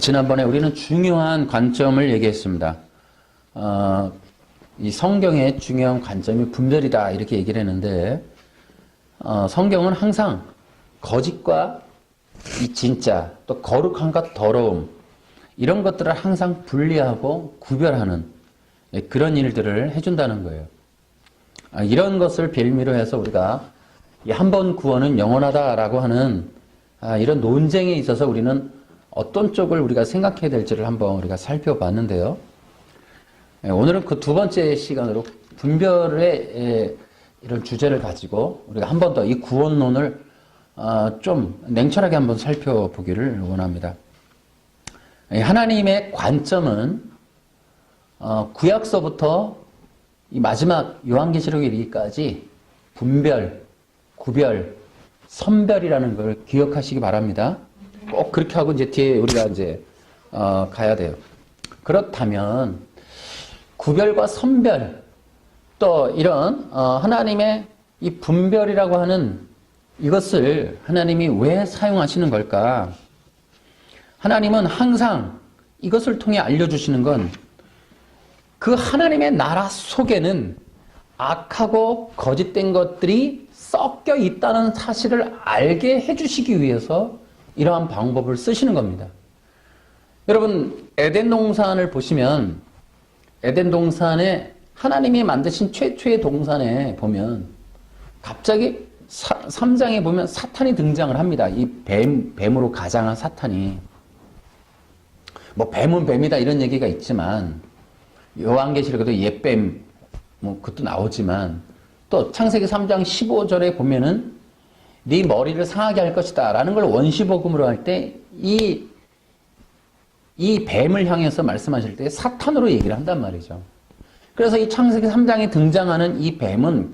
지난번에 우리는 중요한 관점을 얘기했습니다. 이 성경의 중요한 관점이 분별이다 이렇게 얘기를 했는데 성경은 항상 거짓과 이 진짜 또 거룩함과 더러움 이런 것들을 항상 분리하고 구별하는 그런 일들을 해준다는 거예요. 이런 것을 빌미로 해서 우리가 한 번 구원은 영원하다라고 하는 이런 논쟁에 있어서 우리는 어떤 쪽을 우리가 생각해야 될지를 한번 우리가 살펴봤는데요. 오늘은 그 두 번째 시간으로 분별의 이런 주제를 가지고 우리가 한 번 더 이 구원론을 좀 냉철하게 한번 살펴보기를 원합니다. 하나님의 관점은 구약서부터 이 마지막 요한계시록에 이르기까지 분별, 구별, 선별이라는 걸 기억하시기 바랍니다. 꼭 그렇게 하고 이제 뒤에 우리가 이제 가야 돼요. 그렇다면 구별과 선별 또 이런 하나님의 이 분별이라고 하는 이것을 하나님이 왜 사용하시는 걸까? 하나님은 항상 이것을 통해 알려주시는 건 그 하나님의 나라 속에는 악하고 거짓된 것들이 섞여 있다는 사실을 알게 해주시기 위해서 이러한 방법을 쓰시는 겁니다. 여러분 에덴 동산을 보시면 에덴 동산에 하나님이 만드신 최초의 동산에 보면 갑자기 3장에 보면 사탄이 등장을 합니다. 이 뱀으로 가장한 사탄이. 뭐 뱀은 뱀이다 이런 얘기가 있지만 요한계시록에도 옛뱀 뭐 그것도 나오지만 또 창세기 3장 15절에 보면은 네 머리를 상하게 할 것이다 라는 걸 원시복음으로 할 때 이 뱀을 향해서 말씀하실 때 사탄으로 얘기를 한단 말이죠. 그래서 이 창세기 3장에 등장하는 이 뱀은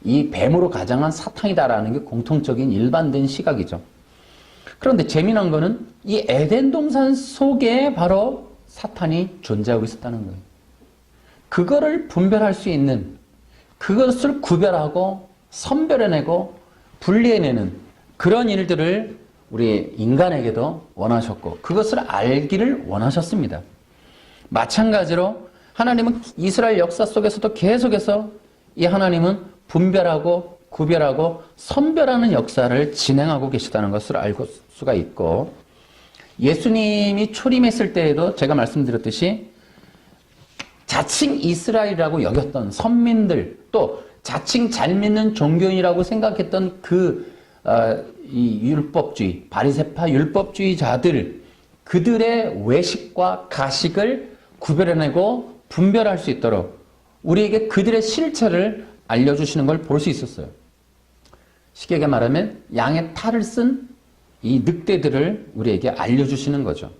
이 뱀으로 가장한 사탄이다라는 게 공통적인 일반된 시각이죠. 그런데 재미난 거는 이 에덴 동산 속에 바로 사탄이 존재하고 있었다는 거예요. 그거를 분별할 수 있는, 그것을 구별하고 선별해내고 분리해내는 그런 일들을 우리 인간에게도 원하셨고 그것을 알기를 원하셨습니다. 마찬가지로 하나님은 이스라엘 역사 속에서도 계속해서 이 하나님은 분별하고 구별하고 선별하는 역사를 진행하고 계시다는 것을 알 수가 있고 예수님이 초림했을 때에도 제가 말씀드렸듯이 자칭 이스라엘이라고 여겼던 선민들 또 자칭 잘 믿는 종교인이라고 생각했던 이 율법주의, 바리새파 율법주의자들 그들의 외식과 가식을 구별해내고 분별할 수 있도록 우리에게 그들의 실체를 알려주시는 걸 볼 수 있었어요. 쉽게 말하면 양의 탈을 쓴 이 늑대들을 우리에게 알려주시는 거죠.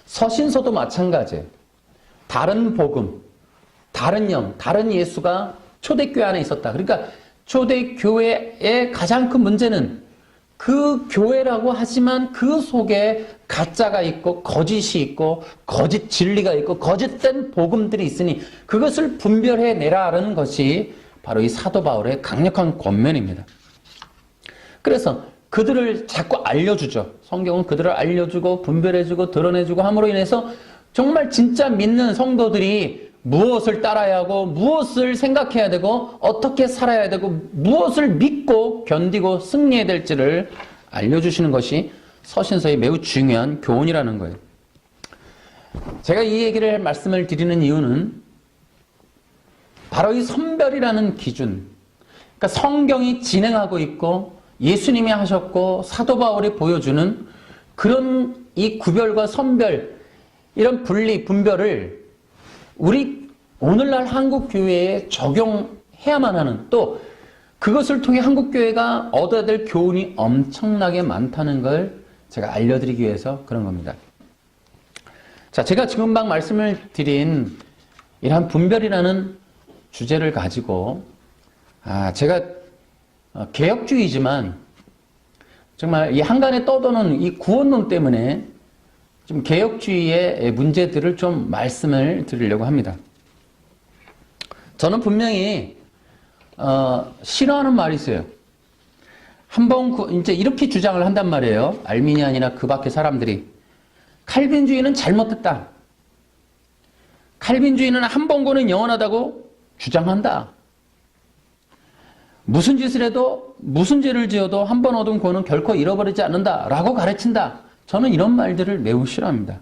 서신서도 마찬가지예요. 다른 복음, 다른 영, 다른 예수가 초대교회 안에 있었다. 그러니까 초대교회의 가장 큰 문제는 그 교회라고 하지만 그 속에 가짜가 있고 거짓이 있고 거짓 진리가 있고 거짓된 복음들이 있으니 그것을 분별해내라는 것이 바로 이 사도 바울의 강력한 권면입니다. 그래서 그들을 자꾸 알려주죠. 성경은 그들을 알려주고 분별해주고 드러내주고 함으로 인해서 정말 진짜 믿는 성도들이 무엇을 따라야 하고 무엇을 생각해야 되고 어떻게 살아야 되고 무엇을 믿고 견디고 승리해야 될지를 알려주시는 것이 서신서의 매우 중요한 교훈이라는 거예요. 제가 이 얘기를 말씀을 드리는 이유는 바로 이 선별이라는 기준, 그러니까 성경이 진행하고 있고 예수님이 하셨고 사도 바울이 보여주는 그런 이 구별과 선별 이런 분리, 분별을 우리 오늘날 한국교회에 적용해야만 하는 또 그것을 통해 한국교회가 얻어야 될 교훈이 엄청나게 많다는 걸 제가 알려드리기 위해서 그런 겁니다. 자, 제가 지금 막 말씀을 드린 이러한 분별이라는 주제를 가지고 제가 개혁주의지만 정말 이 한간에 떠도는 이 구원론 때문에 좀 개혁주의의 문제들을 좀 말씀을 드리려고 합니다. 저는 분명히 싫어하는 말이 있어요. 한번 이제 이렇게 주장을 한단 말이에요. 알미니안이나 그 밖의 사람들이 칼빈주의는 잘못됐다. 칼빈주의는 한 번 구원은 영원하다고 주장한다. 무슨 짓을 해도 무슨 죄를 지어도 한 번 얻은 구원은 결코 잃어버리지 않는다라고 가르친다. 저는 이런 말들을 매우 싫어합니다.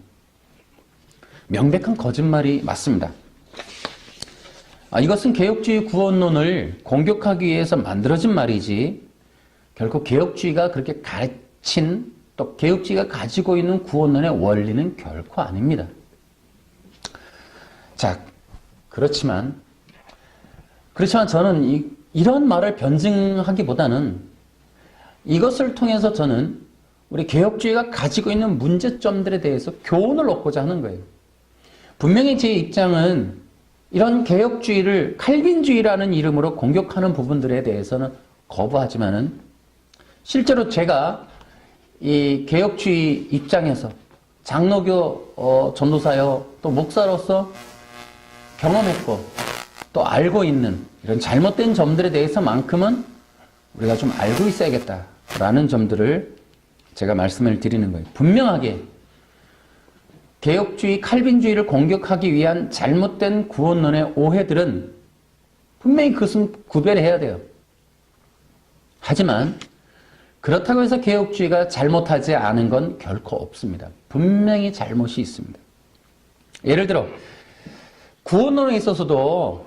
명백한 거짓말이 맞습니다. 이것은 개혁주의 구원론을 공격하기 위해서 만들어진 말이지 결코 개혁주의가 그렇게 가르친 또 개혁주의가 가지고 있는 구원론의 원리는 결코 아닙니다. 자, 그렇지만 저는 이런 말을 변증하기보다는 이것을 통해서 저는 우리 개혁주의가 가지고 있는 문제점들에 대해서 교훈을 얻고자 하는 거예요. 분명히 제 입장은 이런 개혁주의를 칼빈주의라는 이름으로 공격하는 부분들에 대해서는 거부하지만은 실제로 제가 이 개혁주의 입장에서 장로교 전도사요 또 목사로서 경험했고 또 알고 있는 이런 잘못된 점들에 대해서만큼은 우리가 좀 알고 있어야겠다라는 점들을 제가 말씀을 드리는 거예요. 분명하게 개혁주의, 칼빈주의를 공격하기 위한 잘못된 구원론의 오해들은 분명히 그것은 구별해야 돼요. 하지만 그렇다고 해서 개혁주의가 잘못하지 않은 건 결코 없습니다. 분명히 잘못이 있습니다. 예를 들어 구원론에 있어서도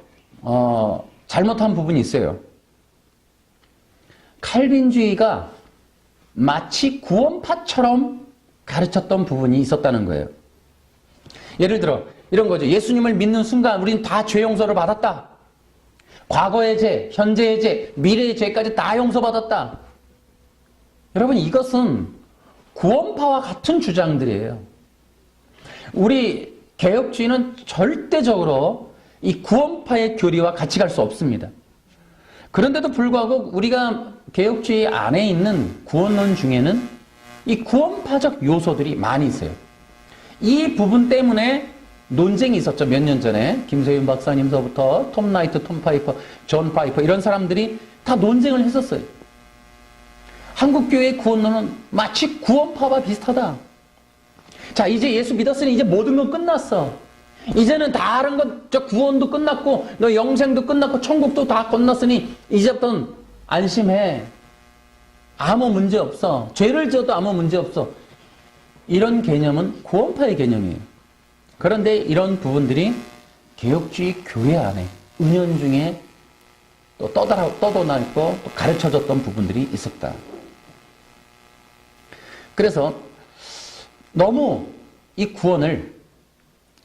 잘못한 부분이 있어요. 칼빈주의가 마치 구원파처럼 가르쳤던 부분이 있었다는 거예요. 예를 들어 이런 거죠. 예수님을 믿는 순간 우리는 다 죄 용서를 받았다. 과거의 죄, 현재의 죄, 미래의 죄까지 다 용서받았다. 여러분 이것은 구원파와 같은 주장들이에요. 우리 개혁주의는 절대적으로 이 구원파의 교리와 같이 갈 수 없습니다. 그런데도 불구하고 우리가 개혁주의 안에 있는 구원론 중에는 이 구원파적 요소들이 많이 있어요. 이 부분 때문에 논쟁이 있었죠. 몇 년 전에 김세윤 박사님서부터 톰 라이트, 톰 파이퍼, 존 파이퍼 이런 사람들이 다 논쟁을 했었어요. 한국교회의 구원론은 마치 구원파와 비슷하다. 자, 이제 예수 믿었으니 이제 모든 건 끝났어. 이제는 다른 것, 저 구원도 끝났고 너 영생도 끝났고 천국도 다 건넜으니 이제부터는 안심해. 아무 문제 없어. 죄를 지어도 아무 문제 없어. 이런 개념은 구원파의 개념이에요. 그런데 이런 부분들이 개혁주의 교회 안에 은연중에 또 떠도나 있고 또 가르쳐졌던 부분들이 있었다. 그래서 너무 이 구원을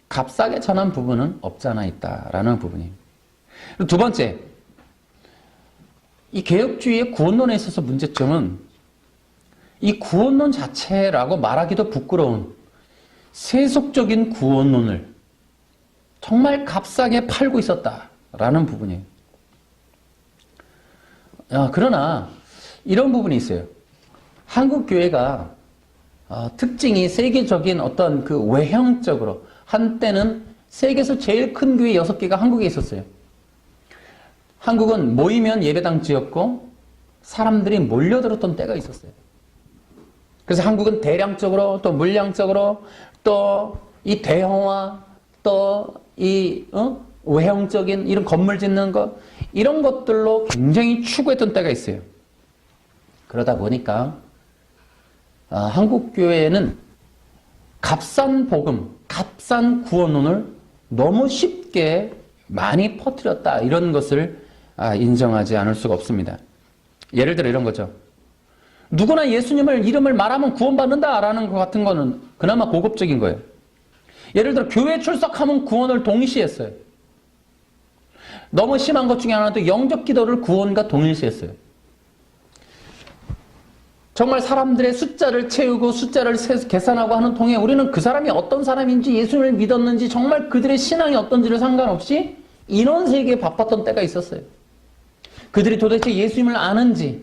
값싸게 전한 부분은 없지 않아 있다라는 부분이에요. 그리고 두 번째, 이 개혁주의의 구원론에 있어서 문제점은 이 구원론 자체라고 말하기도 부끄러운 세속적인 구원론을 정말 값싸게 팔고 있었다라는 부분이에요. 그러나 이런 부분이 있어요. 한국 교회가 특징이 세계적인 어떤 그 외형적으로 한때는 세계에서 제일 큰 교회 6개가 한국에 있었어요. 한국은 모이면 예배당지였고 사람들이 몰려들었던 때가 있었어요. 그래서 한국은 대량적으로 또 물량적으로 또 이 대형화 또 이 외형적인 이런 건물 짓는 것 이런 것들로 굉장히 추구했던 때가 있어요. 그러다 보니까 한국 교회는 값싼 복음, 값싼 구원론을 너무 쉽게 많이 퍼뜨렸다 이런 것을 인정하지 않을 수가 없습니다. 예를 들어 이런 거죠. 누구나 예수님을 이름을 말하면 구원받는다라는 것 같은 거는 그나마 고급적인 거예요. 예를 들어 교회 출석하면 구원을 동일시했어요. 너무 심한 것 중에 하나도 영접 기도를 구원과 동일시했어요. 정말 사람들의 숫자를 채우고 숫자를 계산하고 하는 통에 우리는 그 사람이 어떤 사람인지 예수님을 믿었는지 정말 그들의 신앙이 어떤지를 상관없이 인원 세계에 바빴던 때가 있었어요. 그들이 도대체 예수님을 아는지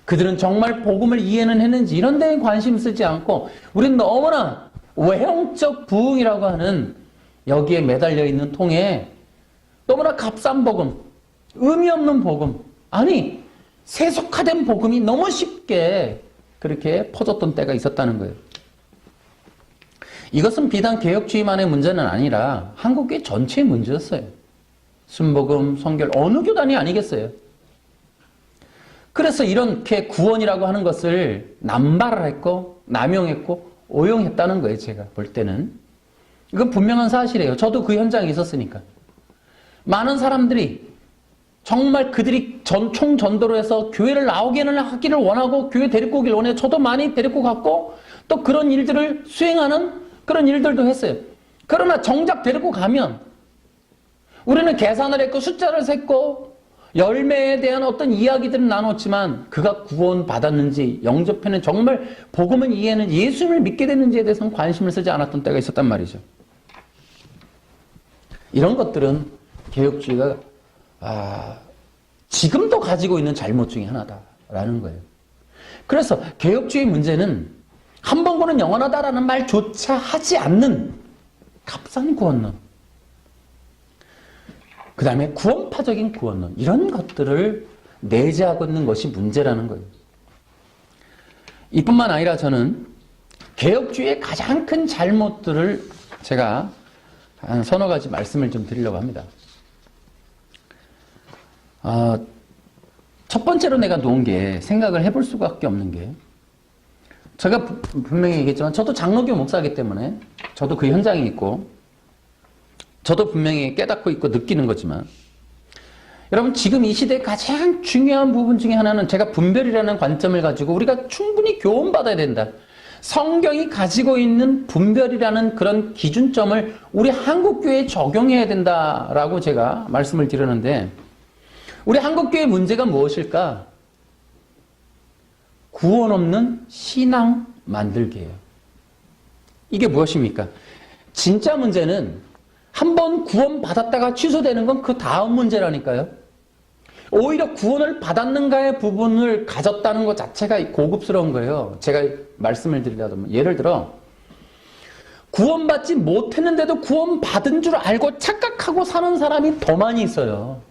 그들은 정말 복음을 이해는 했는지 이런 데에 관심 쓰지 않고 우리는 너무나 외형적 부흥이라고 하는 여기에 매달려 있는 통에 너무나 값싼 복음, 의미 없는 복음, 아니 세속화된 복음이 너무 쉽게 그렇게 퍼졌던 때가 있었다는 거예요. 이것은 비단 개혁주의만의 문제는 아니라 한국교회 전체의 문제였어요. 순복음, 성결, 어느 교단이 아니겠어요. 그래서 이렇게 구원이라고 하는 것을 남발을 했고 남용했고 오용했다는 거예요. 제가 볼 때는. 이건 분명한 사실이에요. 저도 그 현장에 있었으니까. 많은 사람들이 정말 그들이 총전도로 해서 교회를 나오기는 하기를 원하고 교회 데리고 오길 원해요. 저도 많이 데리고 갔고 또 그런 일들을 수행하는 그런 일들도 했어요. 그러나 정작 데리고 가면 우리는 계산을 했고 숫자를 셌고 열매에 대한 어떤 이야기들은 나눴지만 그가 구원받았는지 영접해는 정말 복음을 이해했는지 예수님을 믿게 됐는지에 대해서는 관심을 쓰지 않았던 때가 있었단 말이죠. 이런 것들은 개혁주의가 지금도 가지고 있는 잘못 중에 하나다라는 거예요. 그래서 개혁주의 문제는 한 번 구원은 영원하다라는 말조차 하지 않는 값싼 구원론, 그 다음에 구원파적인 구원론, 이런 것들을 내재하고 있는 것이 문제라는 거예요. 이뿐만 아니라 저는 개혁주의의 가장 큰 잘못들을 제가 한 서너 가지 말씀을 좀 드리려고 합니다. 첫 번째로 내가 놓은 게 생각을 해볼 수밖에 없는 게, 제가 분명히 얘기했지만 저도 장로교 목사이기 때문에 저도 그 현장에 있고 저도 분명히 깨닫고 있고 느끼는 거지만, 여러분 지금 이 시대의 가장 중요한 부분 중에 하나는 제가 분별이라는 관점을 가지고 우리가 충분히 교훈받아야 된다. 성경이 가지고 있는 분별이라는 그런 기준점을 우리 한국교회에 적용해야 된다라고 제가 말씀을 드렸는데, 우리 한국교회의 문제가 무엇일까? 구원 없는 신앙 만들기예요. 이게 무엇입니까? 진짜 문제는 한번 구원 받았다가 취소되는 건 그 다음 문제라니까요. 오히려 구원을 받았는가의 부분을 가졌다는 것 자체가 고급스러운 거예요. 제가 말씀을 드리려면 예를 들어 구원받지 못했는데도 구원받은 줄 알고 착각하고 사는 사람이 더 많이 있어요.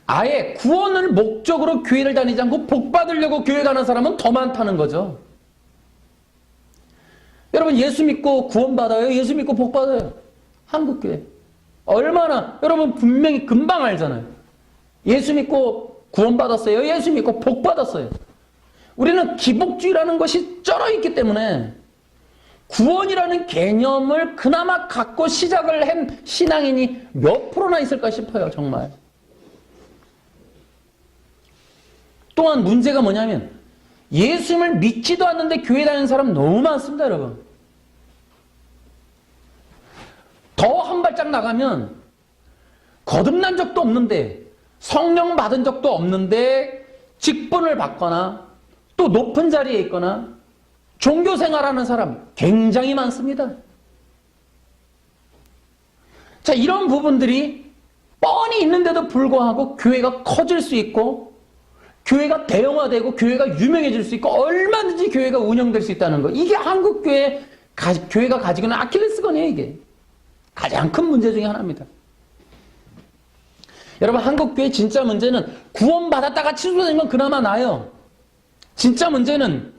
아예 구원을 목적으로 교회를 다니지 않고 복 받으려고 교회 가는 사람은 더 많다는 거죠. 여러분 예수 믿고 구원받아요? 예수 믿고 복 받아요? 한국교회 얼마나 여러분 분명히 금방 알잖아요. 예수 믿고 구원받았어요? 예수 믿고 복 받았어요? 우리는 기복주의라는 것이 쩔어 있기 때문에 구원이라는 개념을 그나마 갖고 시작을 한 신앙인이 몇 프로나 있을까 싶어요. 정말. 또한 문제가 뭐냐면 예수님을 믿지도 않는데 교회 다니는 사람 너무 많습니다. 여러분. 더 한 발짝 나가면 거듭난 적도 없는데 성령 받은 적도 없는데 직분을 받거나 또 높은 자리에 있거나 종교생활하는 사람 굉장히 많습니다. 자, 이런 부분들이 뻔히 있는데도 불구하고 교회가 커질 수 있고 교회가 대형화되고 교회가 유명해질 수 있고 얼마든지 교회가 운영될 수 있다는 거. 이게 한국 교회가 가지고 있는 아킬레스건이에요. 이게 가장 큰 문제 중에 하나입니다. 여러분 한국 교회의 진짜 문제는 구원받았다가 취소된 건 그나마 나아요. 진짜 문제는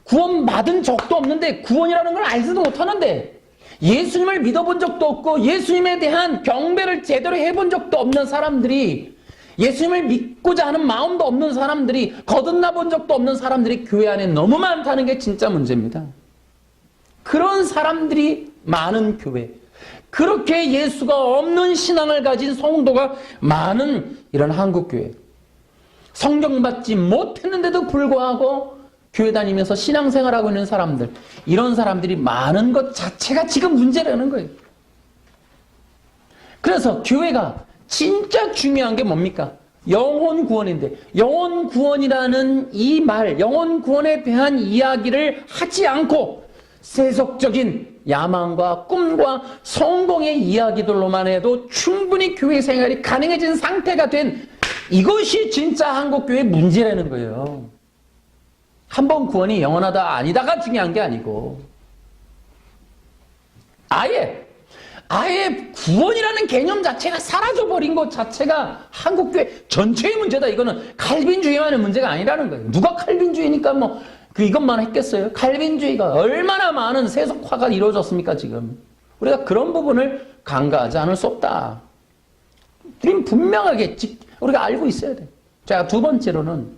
구원받은 적도 없는데 구원이라는 걸 알지도 못하는데 예수님을 믿어본 적도 없고 예수님에 대한 경배를 제대로 해본 적도 없는 사람들이, 예수님을 믿고자 하는 마음도 없는 사람들이, 거듭나 본 적도 없는 사람들이 교회 안에 너무 많다는 게 진짜 문제입니다. 그런 사람들이 많은 교회, 그렇게 예수가 없는 신앙을 가진 성도가 많은 이런 한국교회, 성경 받지 못했는데도 불구하고 교회 다니면서 신앙생활하고 있는 사람들, 이런 사람들이 많은 것 자체가 지금 문제라는 거예요. 그래서 교회가 진짜 중요한 게 뭡니까? 영혼 구원인데, 영혼 구원이라는 이 말, 영혼 구원에 대한 이야기를 하지 않고 세속적인 야망과 꿈과 성공의 이야기들로만 해도 충분히 교회 생활이 가능해진 상태가 된, 이것이 진짜 한국교회의 문제라는 거예요. 한 번 구원이 영원하다 아니다가 중요한 게 아니고 아예 구원이라는 개념 자체가 사라져버린 것 자체가 한국교회 전체의 문제다. 이거는 칼빈주의만의 문제가 아니라는 거예요. 누가 칼빈주의니까 뭐 이것만 했겠어요? 칼빈주의가 얼마나 많은 세속화가 이루어졌습니까, 지금? 우리가 그런 부분을 간과하지 않을 수 없다. 우리는 분명하게 우리가 알고 있어야 돼. 자, 두 번째로는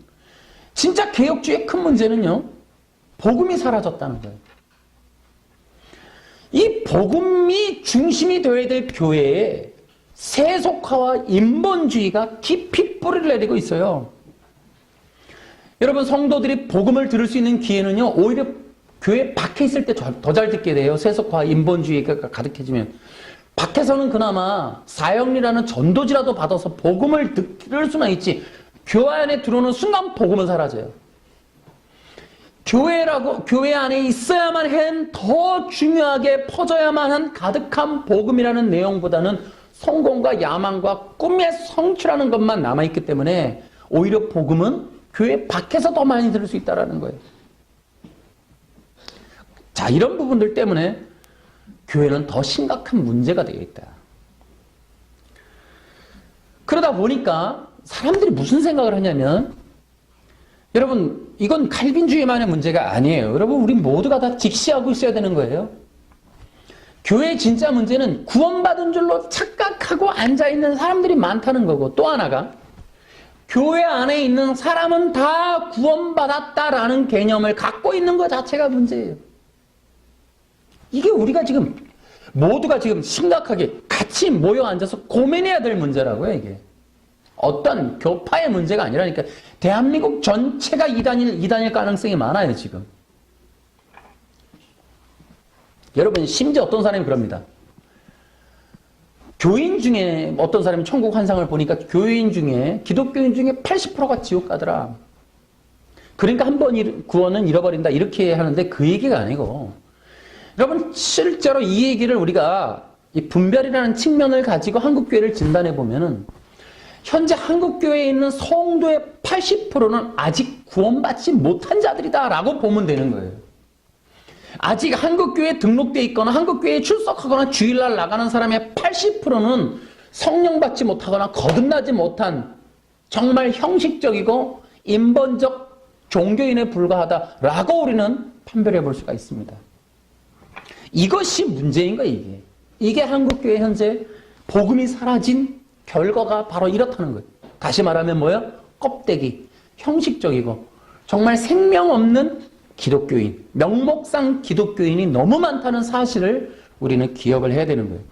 진짜 개혁주의의 큰 문제는요, 복음이 사라졌다는 거예요. 이 복음이 중심이 되어야 될 교회에 세속화와 인본주의가 깊이 뿌리를 내리고 있어요. 여러분, 성도들이 복음을 들을 수 있는 기회는요, 오히려 교회 밖에 있을 때 더 잘 듣게 돼요. 세속화, 인본주의가 가득해지면. 밖에서는 그나마 사형리라는 전도지라도 받아서 복음을 들을 수만 있지, 교회 안에 들어오는 순간 복음은 사라져요. 교회 안에 있어야만 한, 더 중요하게 퍼져야만 한 가득한 복음이라는 내용보다는 성공과 야망과 꿈의 성취라는 것만 남아있기 때문에 오히려 복음은 교회 밖에서 더 많이 들을 수 있다는 거예요. 자, 이런 부분들 때문에 교회는 더 심각한 문제가 되어 있다. 그러다 보니까 사람들이 무슨 생각을 하냐면, 여러분, 이건 칼빈주의만의 문제가 아니에요. 여러분, 우리 모두가 다 직시하고 있어야 되는 거예요. 교회의 진짜 문제는 구원받은 줄로 착각하고 앉아있는 사람들이 많다는 거고, 또 하나가 교회 안에 있는 사람은 다 구원받았다라는 개념을 갖고 있는 것 자체가 문제예요. 이게 우리가 지금 모두가 지금 심각하게 같이 모여 앉아서 고민해야 될 문제라고요, 이게. 어떤 교파의 문제가 아니라니까. 대한민국 전체가 이단일 가능성이 많아요, 지금. 여러분, 심지어 어떤 사람이 그럽니다. 교인 중에 어떤 사람이 천국 환상을 보니까 교인 중에, 기독교인 중에 80%가 지옥 가더라. 그러니까 한 번 구원은 잃어버린다, 이렇게 하는데 그 얘기가 아니고, 여러분, 실제로 이 얘기를 우리가 이 분별이라는 측면을 가지고 한국교회를 진단해 보면은, 현재 한국교회에 있는 성도의 80%는 아직 구원받지 못한 자들이다라고 보면 되는 거예요. 아직 한국교회에 등록되어 있거나 한국교회에 출석하거나 주일날 나가는 사람의 80%는 성령 받지 못하거나 거듭나지 못한 정말 형식적이고 인본적 종교인에 불과하다라고 우리는 판별해 볼 수가 있습니다. 이것이 문제인 거예요, 이게. 이게 한국교회 현재 복음이 사라진 결과가 바로 이렇다는 거예요. 다시 말하면 뭐예요? 껍데기, 형식적이고 정말 생명 없는 기독교인, 명목상 기독교인이 너무 많다는 사실을 우리는 기억을 해야 되는 거예요.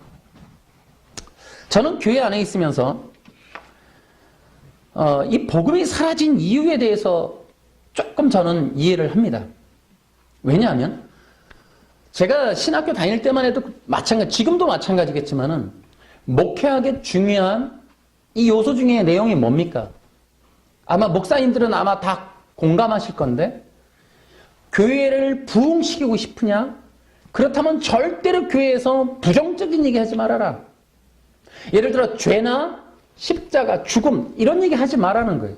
저는 교회 안에 있으면서 이 복음이 사라진 이유에 대해서 조금 저는 이해를 합니다. 왜냐하면 제가 신학교 다닐 때만 해도 지금도 마찬가지겠지만은 목회하기 중요한 이 요소 중에 내용이 뭡니까? 아마 목사님들은 아마 다 공감하실 건데, 교회를 부흥시키고 싶으냐? 그렇다면 절대로 교회에서 부정적인 얘기 하지 말아라. 예를 들어 죄나 십자가, 죽음 이런 얘기 하지 말라는 거예요.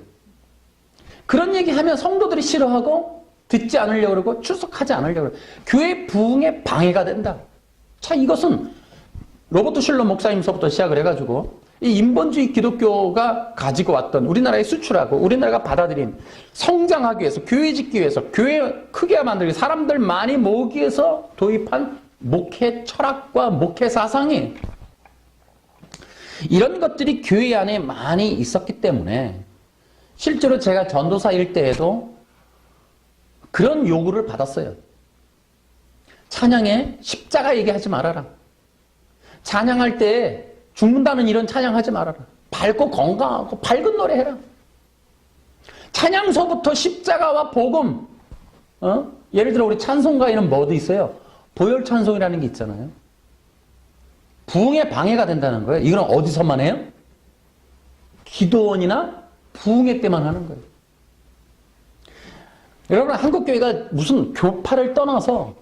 그런 얘기 하면 성도들이 싫어하고 듣지 않으려고 그러고 출석하지 않으려고 그래요. 교회 부흥에 방해가 된다. 자, 이것은 로버트 슐러 목사님서부터 시작을 해가지고 이 인본주의 기독교가 가지고 왔던, 우리나라에 수출하고 우리나라가 받아들인, 성장하기 위해서, 교회 짓기 위해서, 교회 크게 만들기, 사람들 많이 모으기 위해서 도입한 목회 철학과 목회 사상이, 이런 것들이 교회 안에 많이 있었기 때문에 실제로 제가 전도사일 때에도 그런 요구를 받았어요. 찬양에 십자가 얘기하지 말아라. 찬양할 때 죽는다는 이런 찬양하지 말아라. 밝고 건강하고 밝은 노래 해라. 찬양서부터 십자가와 복음, 예를 들어 우리 찬송가에는 뭐도 있어요? 보혈 찬송이라는 게 있잖아요. 부흥에 방해가 된다는 거예요. 이건 어디서만 해요? 기도원이나 부흥회 때만 하는 거예요. 여러분, 한국교회가 무슨 교파를 떠나서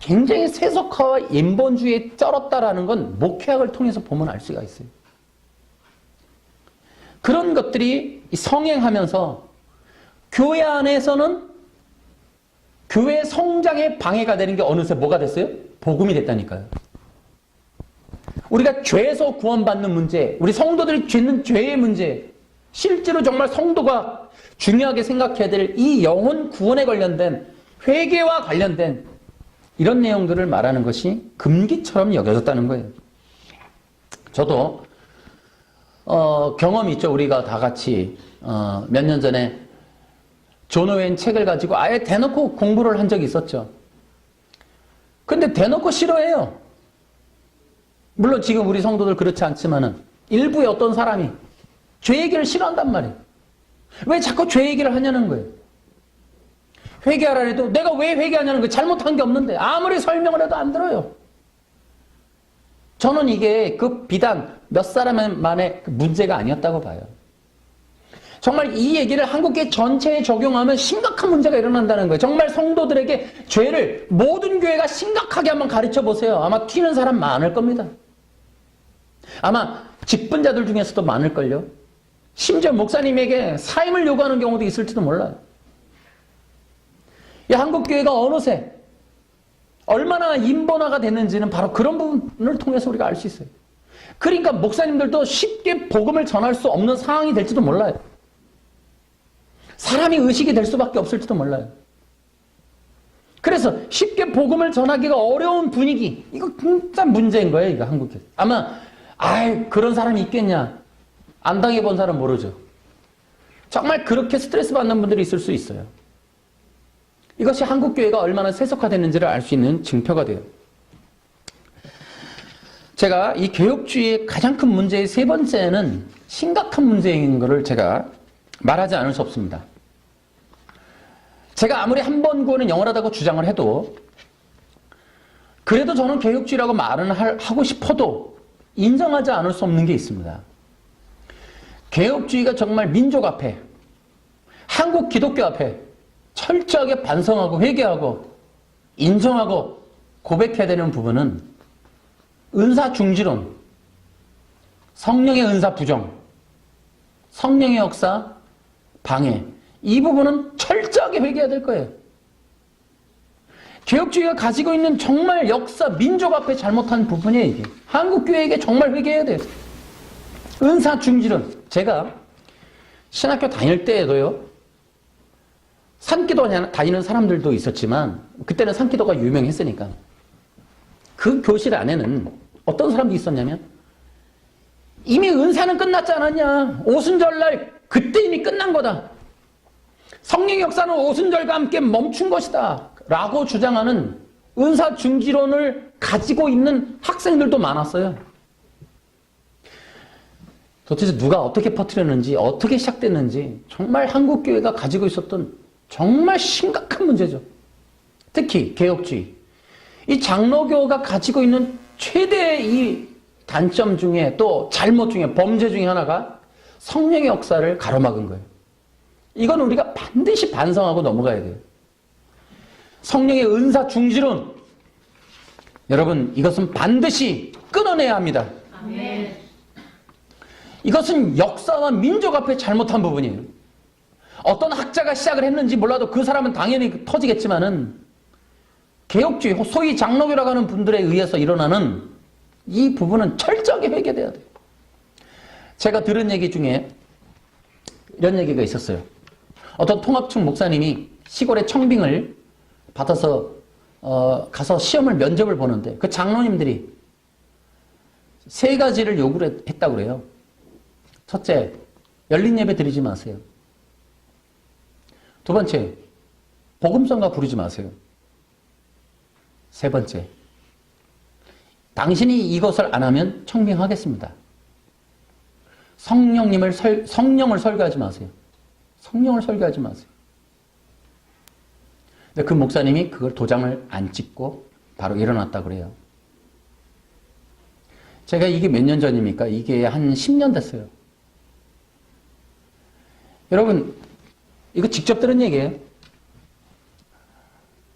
굉장히 세속화와 인본주의에 쩔었다라는 건 목회학을 통해서 보면 알 수가 있어요. 그런 것들이 성행하면서 교회 안에서는 교회 성장에 방해가 되는 게 어느새 뭐가 됐어요? 복음이 됐다니까요. 우리가 죄에서 구원받는 문제, 우리 성도들이 짓는 죄의 문제, 실제로 정말 성도가 중요하게 생각해야 될 이 영혼 구원에 관련된 회개와 관련된 이런 내용들을 말하는 것이 금기처럼 여겨졌다는 거예요. 저도 경험이 있죠. 우리가 다 같이 몇 년 전에 존 오웬 책을 가지고 아예 대놓고 공부를 한 적이 있었죠. 근데 대놓고 싫어해요. 물론 지금 우리 성도들 그렇지 않지만은 일부의 어떤 사람이 죄 얘기를 싫어한단 말이에요. 왜 자꾸 죄 얘기를 하냐는 거예요. 회개하라 해도 내가 왜 회개하냐는 거예요. 잘못한 게 없는데 아무리 설명을 해도 안 들어요. 저는 이게 그 비단 몇 사람만의 문제가 아니었다고 봐요. 정말 이 얘기를 한국계 전체에 적용하면 심각한 문제가 일어난다는 거예요. 정말 성도들에게 죄를 모든 교회가 심각하게 한번 가르쳐 보세요. 아마 튀는 사람 많을 겁니다. 아마 직분자들 중에서도 많을걸요. 심지어 목사님에게 사임을 요구하는 경우도 있을지도 몰라요. 이 한국교회가 어느새 얼마나 인본화가 됐는지는 바로 그런 부분을 통해서 우리가 알 수 있어요. 그러니까 목사님들도 쉽게 복음을 전할 수 없는 상황이 될지도 몰라요. 사람이 의식이 될 수밖에 없을지도 몰라요. 그래서 쉽게 복음을 전하기가 어려운 분위기, 이거 진짜 문제인 거예요, 이거 한국에. 아마 그런 사람이 있겠냐? 안 당해본 사람 모르죠. 정말 그렇게 스트레스 받는 분들이 있을 수 있어요. 이것이 한국교회가 얼마나 세속화됐는지를 알 수 있는 증표가 돼요. 제가 이 개혁주의의 가장 큰 문제의 세 번째는 심각한 문제인 것을 제가 말하지 않을 수 없습니다. 제가 아무리 한 번 구원은 영원하다고 주장을 해도 그래도 저는 개혁주의라고 말은 하고 싶어도 인정하지 않을 수 없는 게 있습니다. 개혁주의가 정말 민족 앞에, 한국 기독교 앞에 철저하게 반성하고 회개하고 인정하고 고백해야 되는 부분은 은사 중지론, 성령의 은사 부정, 성령의 역사 방해, 이 부분은 철저하게 회개해야 될 거예요. 개혁주의가 가지고 있는 정말 역사, 민족 앞에 잘못한 부분이에요, 이게. 한국교회에게 정말 회개해야 돼요. 은사 중지론. 제가 신학교 다닐 때에도요, 산기도 다니는 사람들도 있었지만, 그때는 산기도가 유명했으니까. 그 교실 안에는 어떤 사람도 있었냐면, 이미 은사는 끝났지 않았냐. 오순절날 그때 이미 끝난 거다. 성령의 역사는 오순절과 함께 멈춘 것이다. 라고 주장하는 은사 중지론을 가지고 있는 학생들도 많았어요. 도대체 누가 어떻게 퍼뜨렸는지, 어떻게 시작됐는지 정말 한국교회가 가지고 있었던 정말 심각한 문제죠. 특히 개혁주의. 이 장로교가 가지고 있는 최대의 이 단점 중에 또 잘못 중에 범죄 중에 하나가 성령의 역사를 가로막은 거예요. 이건 우리가 반드시 반성하고 넘어가야 돼요. 성령의 은사 중지론. 여러분, 이것은 반드시 끊어내야 합니다. 아멘. 이것은 역사와 민족 앞에 잘못한 부분이에요. 어떤 학자가 시작을 했는지 몰라도 그 사람은 당연히 터지겠지만은 개혁주의, 소위 장로교라고 하는 분들에 의해서 일어나는 이 부분은 철저하게 회개돼야 돼요. 제가 들은 얘기 중에 이런 얘기가 있었어요. 어떤 통합층 목사님이 시골의 청빙을 받아서 가서 시험을 면접을 보는데 그 장로님들이 세 가지를 요구를 했다고 그래요. 첫째, 열린 예배 드리지 마세요. 두 번째, 복음성가 부르지 마세요. 세 번째, 당신이 이것을 안 하면 청빙하겠습니다. 성령을 설교하지 마세요. 성령을 설교하지 마세요. 근데 그 목사님이 그걸 도장을 안 찍고 바로 일어났다고 그래요. 제가 이게 몇 년 전입니까? 이게 한 10년 됐어요. 여러분, 이거 직접 들은 얘기예요.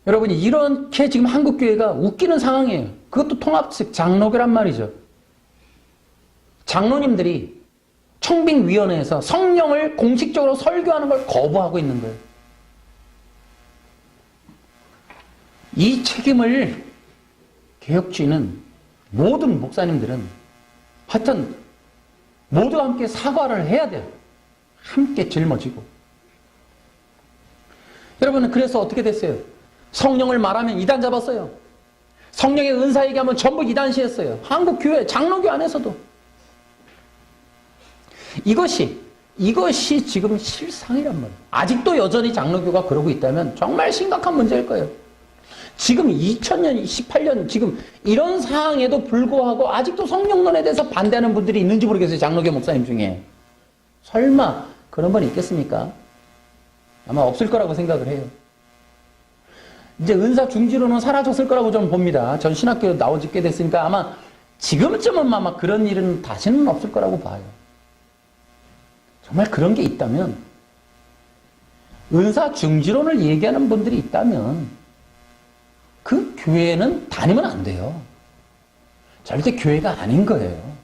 여러분, 이렇게 지금 한국교회가 웃기는 상황이에요. 그것도 통합식 장로교란 말이죠. 장로님들이 청빙위원회에서 성령을 공식적으로 설교하는 걸 거부하고 있는 거예요. 이 책임을 개혁주의는 모든 목사님들은 하여튼 모두 함께 사과를 해야 돼요. 함께 짊어지고. 여러분, 그래서 어떻게 됐어요? 성령을 말하면 이단 잡았어요. 성령의 은사 얘기하면 전부 이단시했어요. 한국 교회, 장로교 안에서도. 이것이 지금 실상이란 말이에요. 아직도 여전히 장로교가 그러고 있다면 정말 심각한 문제일 거예요. 지금 2000년, 18년 지금 이런 상황에도 불구하고 아직도 성령론에 대해서 반대하는 분들이 있는지 모르겠어요. 장로교 목사님 중에. 설마 그런 분 있겠습니까? 아마 없을 거라고 생각을 해요. 이제 은사 중지론은 사라졌을 거라고 저는 봅니다. 전 신학교 나온 지 꽤 됐으니까 아마 지금쯤은 아마 그런 일은 다시는 없을 거라고 봐요. 정말 그런 게 있다면, 은사 중지론을 얘기하는 분들이 있다면 그 교회는 다니면 안 돼요. 절대 교회가 아닌 거예요.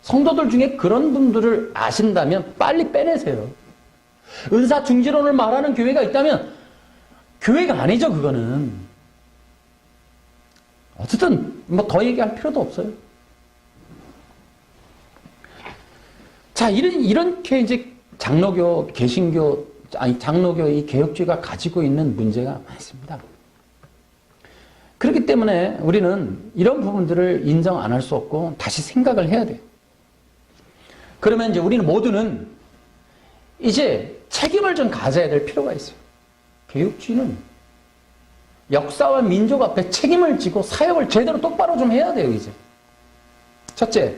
성도들 중에 그런 분들을 아신다면 빨리 빼내세요. 은사 중지론을 말하는 교회가 있다면 교회가 아니죠, 그거는. 어쨌든 뭐 더 얘기할 필요도 없어요. 자, 이렇게 이제 장로교, 개신교, 장로교 이 개혁주의가 가지고 있는 문제가 많습니다. 그렇기 때문에 우리는 이런 부분들을 인정 안 할 수 없고 다시 생각을 해야 돼요. 그러면 이제 우리는 모두는 이제 책임을 좀 가져야 될 필요가 있어요. 개혁주의는 역사와 민족 앞에 책임을 지고 사역을 제대로 똑바로 좀 해야 돼요, 이제. 첫째,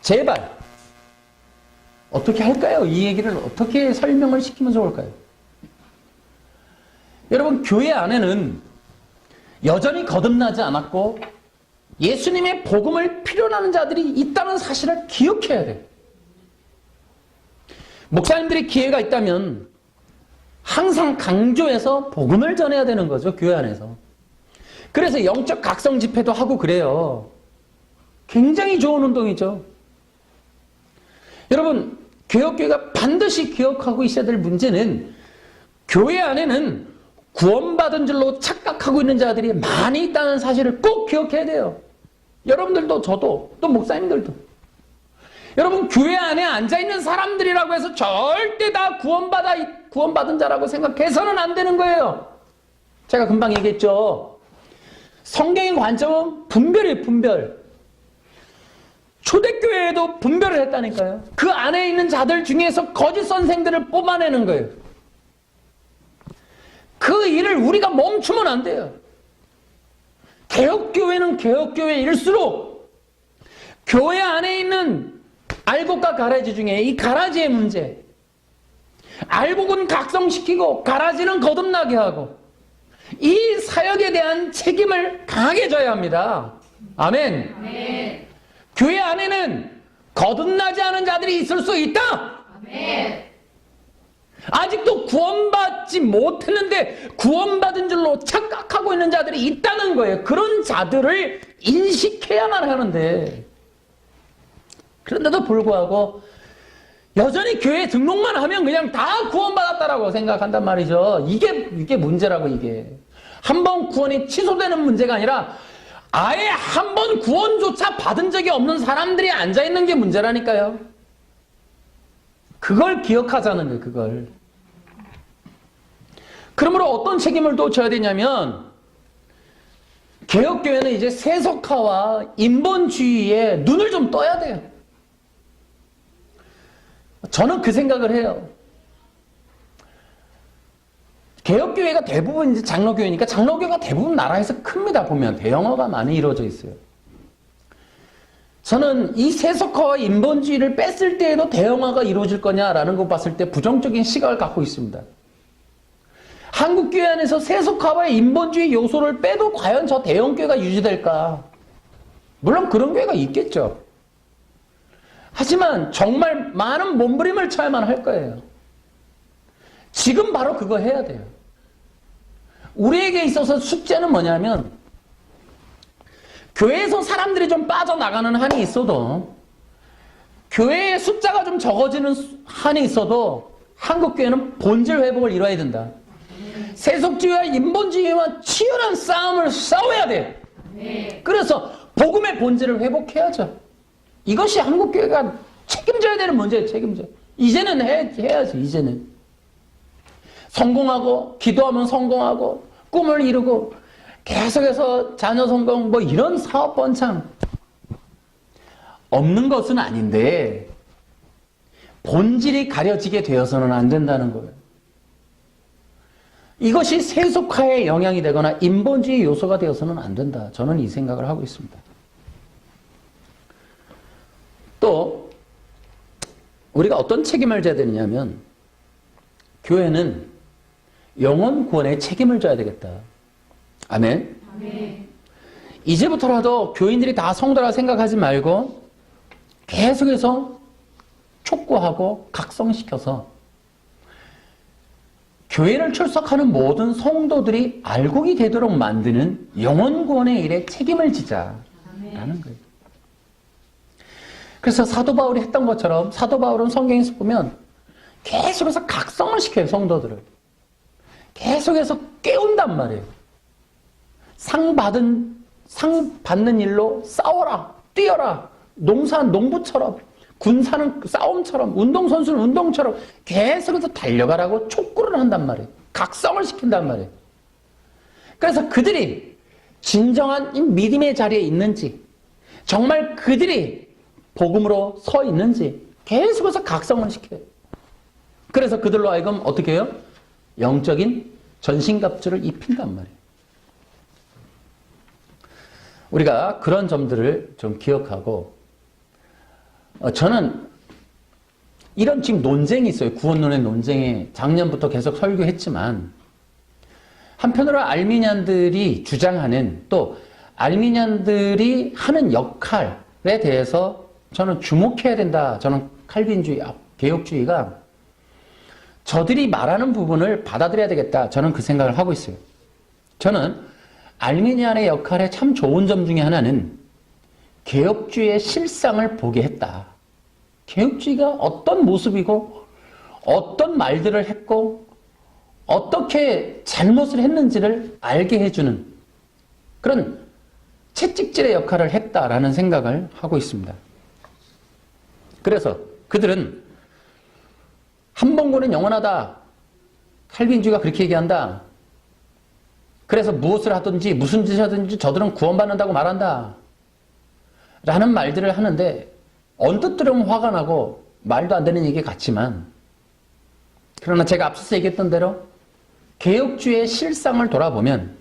제발 어떻게 할까요? 이 얘기를 어떻게 설명을 시키면 좋을까요? 여러분, 교회 안에는 여전히 거듭나지 않았고 예수님의 복음을 필요로 하는 자들이 있다는 사실을 기억해야 돼요. 목사님들이 기회가 있다면 항상 강조해서 복음을 전해야 되는 거죠, 교회 안에서. 그래서 영적 각성 집회도 하고 그래요. 굉장히 좋은 운동이죠. 여러분, 개혁교회가 반드시 기억하고 있어야 될 문제는 교회 안에는 구원받은 줄로 착각하고 있는 자들이 많이 있다는 사실을 꼭 기억해야 돼요. 여러분들도 저도 또 목사님들도. 여러분, 교회 안에 앉아있는 사람들이라고 해서 절대 다 구원받은 자라고 생각해서는 안 되는 거예요. 제가 금방 얘기했죠. 성경의 관점은 분별이에요, 분별. 초대교회에도 분별을 했다니까요. 그 안에 있는 자들 중에서 거짓 선생들을 뽑아내는 거예요. 그 일을 우리가 멈추면 안 돼요. 개혁교회는 개혁교회일수록 교회 안에 있는 알곡과 가라지 중에 이 가라지의 문제, 알곡은 각성시키고 가라지는 거듭나게 하고, 이 사역에 대한 책임을 강하게 져야 합니다. 아멘. 아멘. 교회 안에는 거듭나지 않은 자들이 있을 수 있다. 아멘. 아직도 구원받지 못했는데 구원받은 줄로 착각하고 있는 자들이 있다는 거예요. 그런 자들을 인식해야만 하는데, 그런데도 불구하고 여전히 교회 등록만 하면 그냥 다 구원받았다라고 생각한단 말이죠. 이게 문제라고. 이게 한 번 구원이 취소되는 문제가 아니라 아예 한 번 구원조차 받은 적이 없는 사람들이 앉아있는 게 문제라니까요. 그걸 기억하자는 거예요, 그걸. 그러므로 어떤 책임을 또 져야 되냐면, 개혁교회는 이제 세속화와 인본주의에 눈을 좀 떠야 돼요. 저는 그 생각을 해요. 개혁교회가 대부분 이제 장로교회니까 장로교가 대부분 나라에서 큽니다. 보면 대형화가 많이 이루어져 있어요. 저는 이 세속화와 인본주의를 뺐을 때에도 대형화가 이루어질 거냐라는 거 봤을 때 부정적인 시각을 갖고 있습니다. 한국교회 안에서 세속화와 인본주의 요소를 빼도 과연 저 대형교회가 유지될까? 물론 그런 교회가 있겠죠. 하지만 정말 많은 몸부림을 쳐야만 할 거예요. 지금 바로 그거 해야 돼요. 우리에게 있어서 숙제는 뭐냐면, 교회에서 사람들이 좀 빠져나가는 한이 있어도, 교회의 숫자가 좀 적어지는 한이 있어도 한국교회는 본질 회복을 이뤄야 된다. 세속주의와 인본주의와 치열한 싸움을 싸워야 돼. 그래서 복음의 본질을 회복해야죠. 이것이 한국교회가 책임져야 되는 문제예요. 책임져. 이제는 해야지. 이제는. 성공하고 기도하면 성공하고 꿈을 이루고 계속해서 자녀 성공 뭐 이런 사업 번창 없는 것은 아닌데 본질이 가려지게 되어서는 안 된다는 거예요. 이것이 세속화의 영향이 되거나 인본주의 요소가 되어서는 안 된다. 저는 이 생각을 하고 있습니다. 또 우리가 어떤 책임을 져야 되느냐면 교회는 영혼 구원에 책임을 져야 되겠다. 아멘. 아멘. 이제부터라도 교인들이 다 성도라 생각하지 말고 계속해서 촉구하고 각성시켜서 교회를 출석하는 모든 성도들이 알곡이 되도록 만드는 영혼 구원의 일에 책임을 지자라는 거예요. 그래서 사도 바울이 했던 것처럼 사도 바울은 성경에서 보면 계속해서 각성을 시켜요. 성도들을. 계속해서 깨운단 말이에요. 상 받는 일로 싸워라, 뛰어라, 농사는 농부처럼, 군사는 싸움처럼, 운동선수는 운동처럼 계속해서 달려가라고 촉구를 한단 말이에요. 각성을 시킨단 말이에요. 그래서 그들이 진정한 믿음의 자리에 있는지, 정말 그들이 복음으로 서 있는지 계속해서 각성을 시켜요. 그래서 그들로 하여금 어떻게 해요? 영적인 전신갑주를 입힌단 말이에요. 우리가 그런 점들을 좀 기억하고 저는 이런 지금 논쟁이 있어요. 구원론의 논쟁에 작년부터 계속 설교했지만 한편으로 알미니안들이 주장하는 또 알미니안들이 하는 역할에 대해서 저는 주목해야 된다. 저는 칼빈주의, 개혁주의가 저들이 말하는 부분을 받아들여야 되겠다. 저는 그 생각을 하고 있어요. 저는 알미니안의 역할에 참 좋은 점 중에 하나는 개혁주의의 실상을 보게 했다. 개혁주의가 어떤 모습이고 어떤 말들을 했고 어떻게 잘못을 했는지를 알게 해주는 그런 채찍질의 역할을 했다라는 생각을 하고 있습니다. 그래서 그들은 한 번 구원은 영원하다. 칼빈주의가 그렇게 얘기한다. 그래서 무엇을 하든지 무슨 짓을 하든지 저들은 구원받는다고 말한다. 라는 말들을 하는데 언뜻 들으면 화가 나고 말도 안 되는 얘기 같지만 그러나 제가 앞서서 얘기했던 대로 개혁주의의 실상을 돌아보면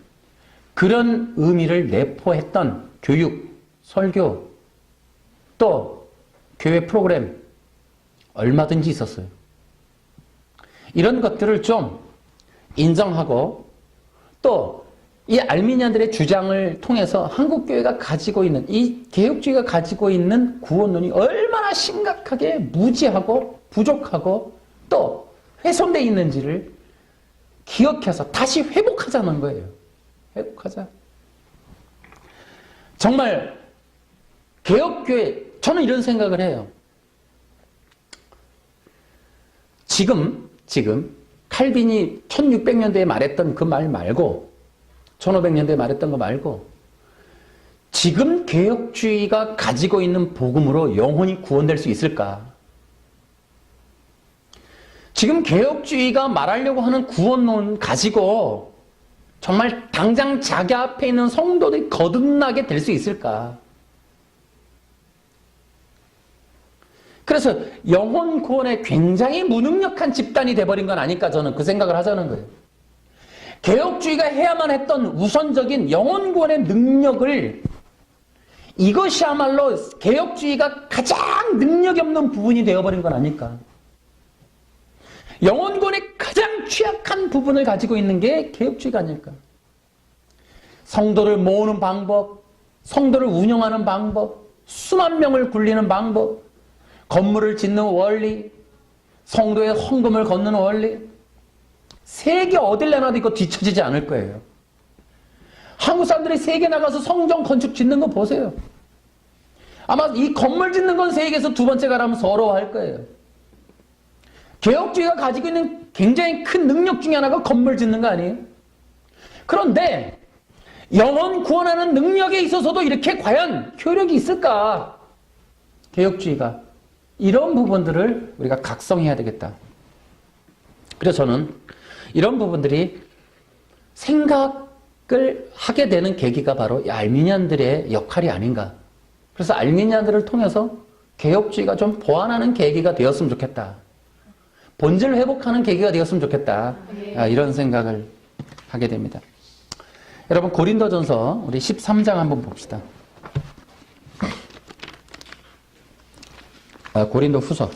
그런 의미를 내포했던 교육, 설교, 또 교회 프로그램 얼마든지 있었어요. 이런 것들을 좀 인정하고 또 이 알미니안들의 주장을 통해서 한국교회가 가지고 있는 이 개혁주의가 가지고 있는 구원론이 얼마나 심각하게 무지하고 부족하고 또 훼손되어 있는지를 기억해서 다시 회복하자는 거예요. 회복하자. 정말 개혁교회, 저는 이런 생각을 해요. 지금 칼빈이 1600년대에 말했던 그 말 말고 1500년대에 말했던 거 말고 지금 개혁주의가 가지고 있는 복음으로 영혼이 구원될 수 있을까? 지금 개혁주의가 말하려고 하는 구원론 가지고 정말 당장 자기 앞에 있는 성도들이 거듭나게 될 수 있을까? 그래서 영혼 구원에 굉장히 무능력한 집단이 돼버린 건 아닐까 저는 그 생각을 하자는 거예요. 개혁주의가 해야만 했던 우선적인 영혼 구원의 능력을 이것이야말로 개혁주의가 가장 능력이 없는 부분이 되어버린 건 아닐까. 영혼 구원의 가장 취약한 부분을 가지고 있는 게 개혁주의가 아닐까. 성도를 모으는 방법, 성도를 운영하는 방법, 수만 명을 굴리는 방법, 건물을 짓는 원리, 성도의 헌금을 걷는 원리, 세계 어딜 내놔도 이거 뒤처지지 않을 거예요. 한국 사람들이 세계 나가서 성전 건축 짓는 거 보세요. 아마 이 건물 짓는 건 세계에서 두 번째 가라면 서러워할 거예요. 개혁주의가 가지고 있는 굉장히 큰 능력 중에 하나가 건물 짓는 거 아니에요? 그런데 영혼 구원하는 능력에 있어서도 이렇게 과연 효력이 있을까? 개혁주의가. 이런 부분들을 우리가 각성해야 되겠다. 그래서 저는 이런 부분들이 생각을 하게 되는 계기가 바로 이 알미니안들의 역할이 아닌가. 그래서 알미니안들을 통해서 개혁주의가 좀 보완하는 계기가 되었으면 좋겠다. 본질을 회복하는 계기가 되었으면 좋겠다. 이런 생각을 하게 됩니다. 여러분 고린도전서 우리 13장 한번 봅시다. 고린도 후서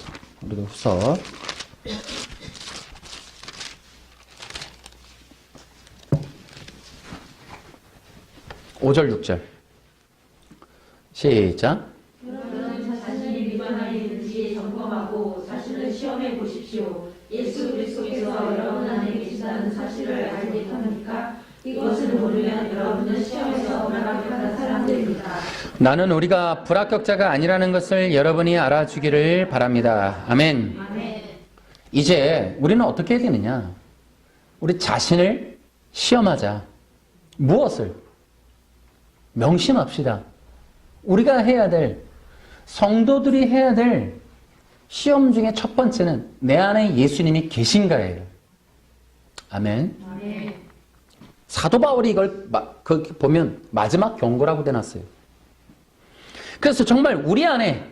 5절 6절 시작. 여러분은 자신이 미만하든지 점검하고 자신을 시험해 보십시오. 예수 그리스도께서 여러분 안에 계시다는 사실을 알지 못합니까? 이것을 모르면 여러분은 시험에서 불합격한 사람들입니다. 나는 우리가 불합격자가 아니라는 것을 여러분이 알아주기를 바랍니다. 아멘. 아멘. 이제 우리는 어떻게 해야 되느냐? 우리 자신을 시험하자. 무엇을? 명심합시다. 우리가 해야 될, 성도들이 해야 될 시험 중에 첫 번째는 내 안에 예수님이 계신가예요. 아멘. 아멘. 사도 바울이 이걸 보면 마지막 경고라고 대놨어요. 그래서 정말 우리 안에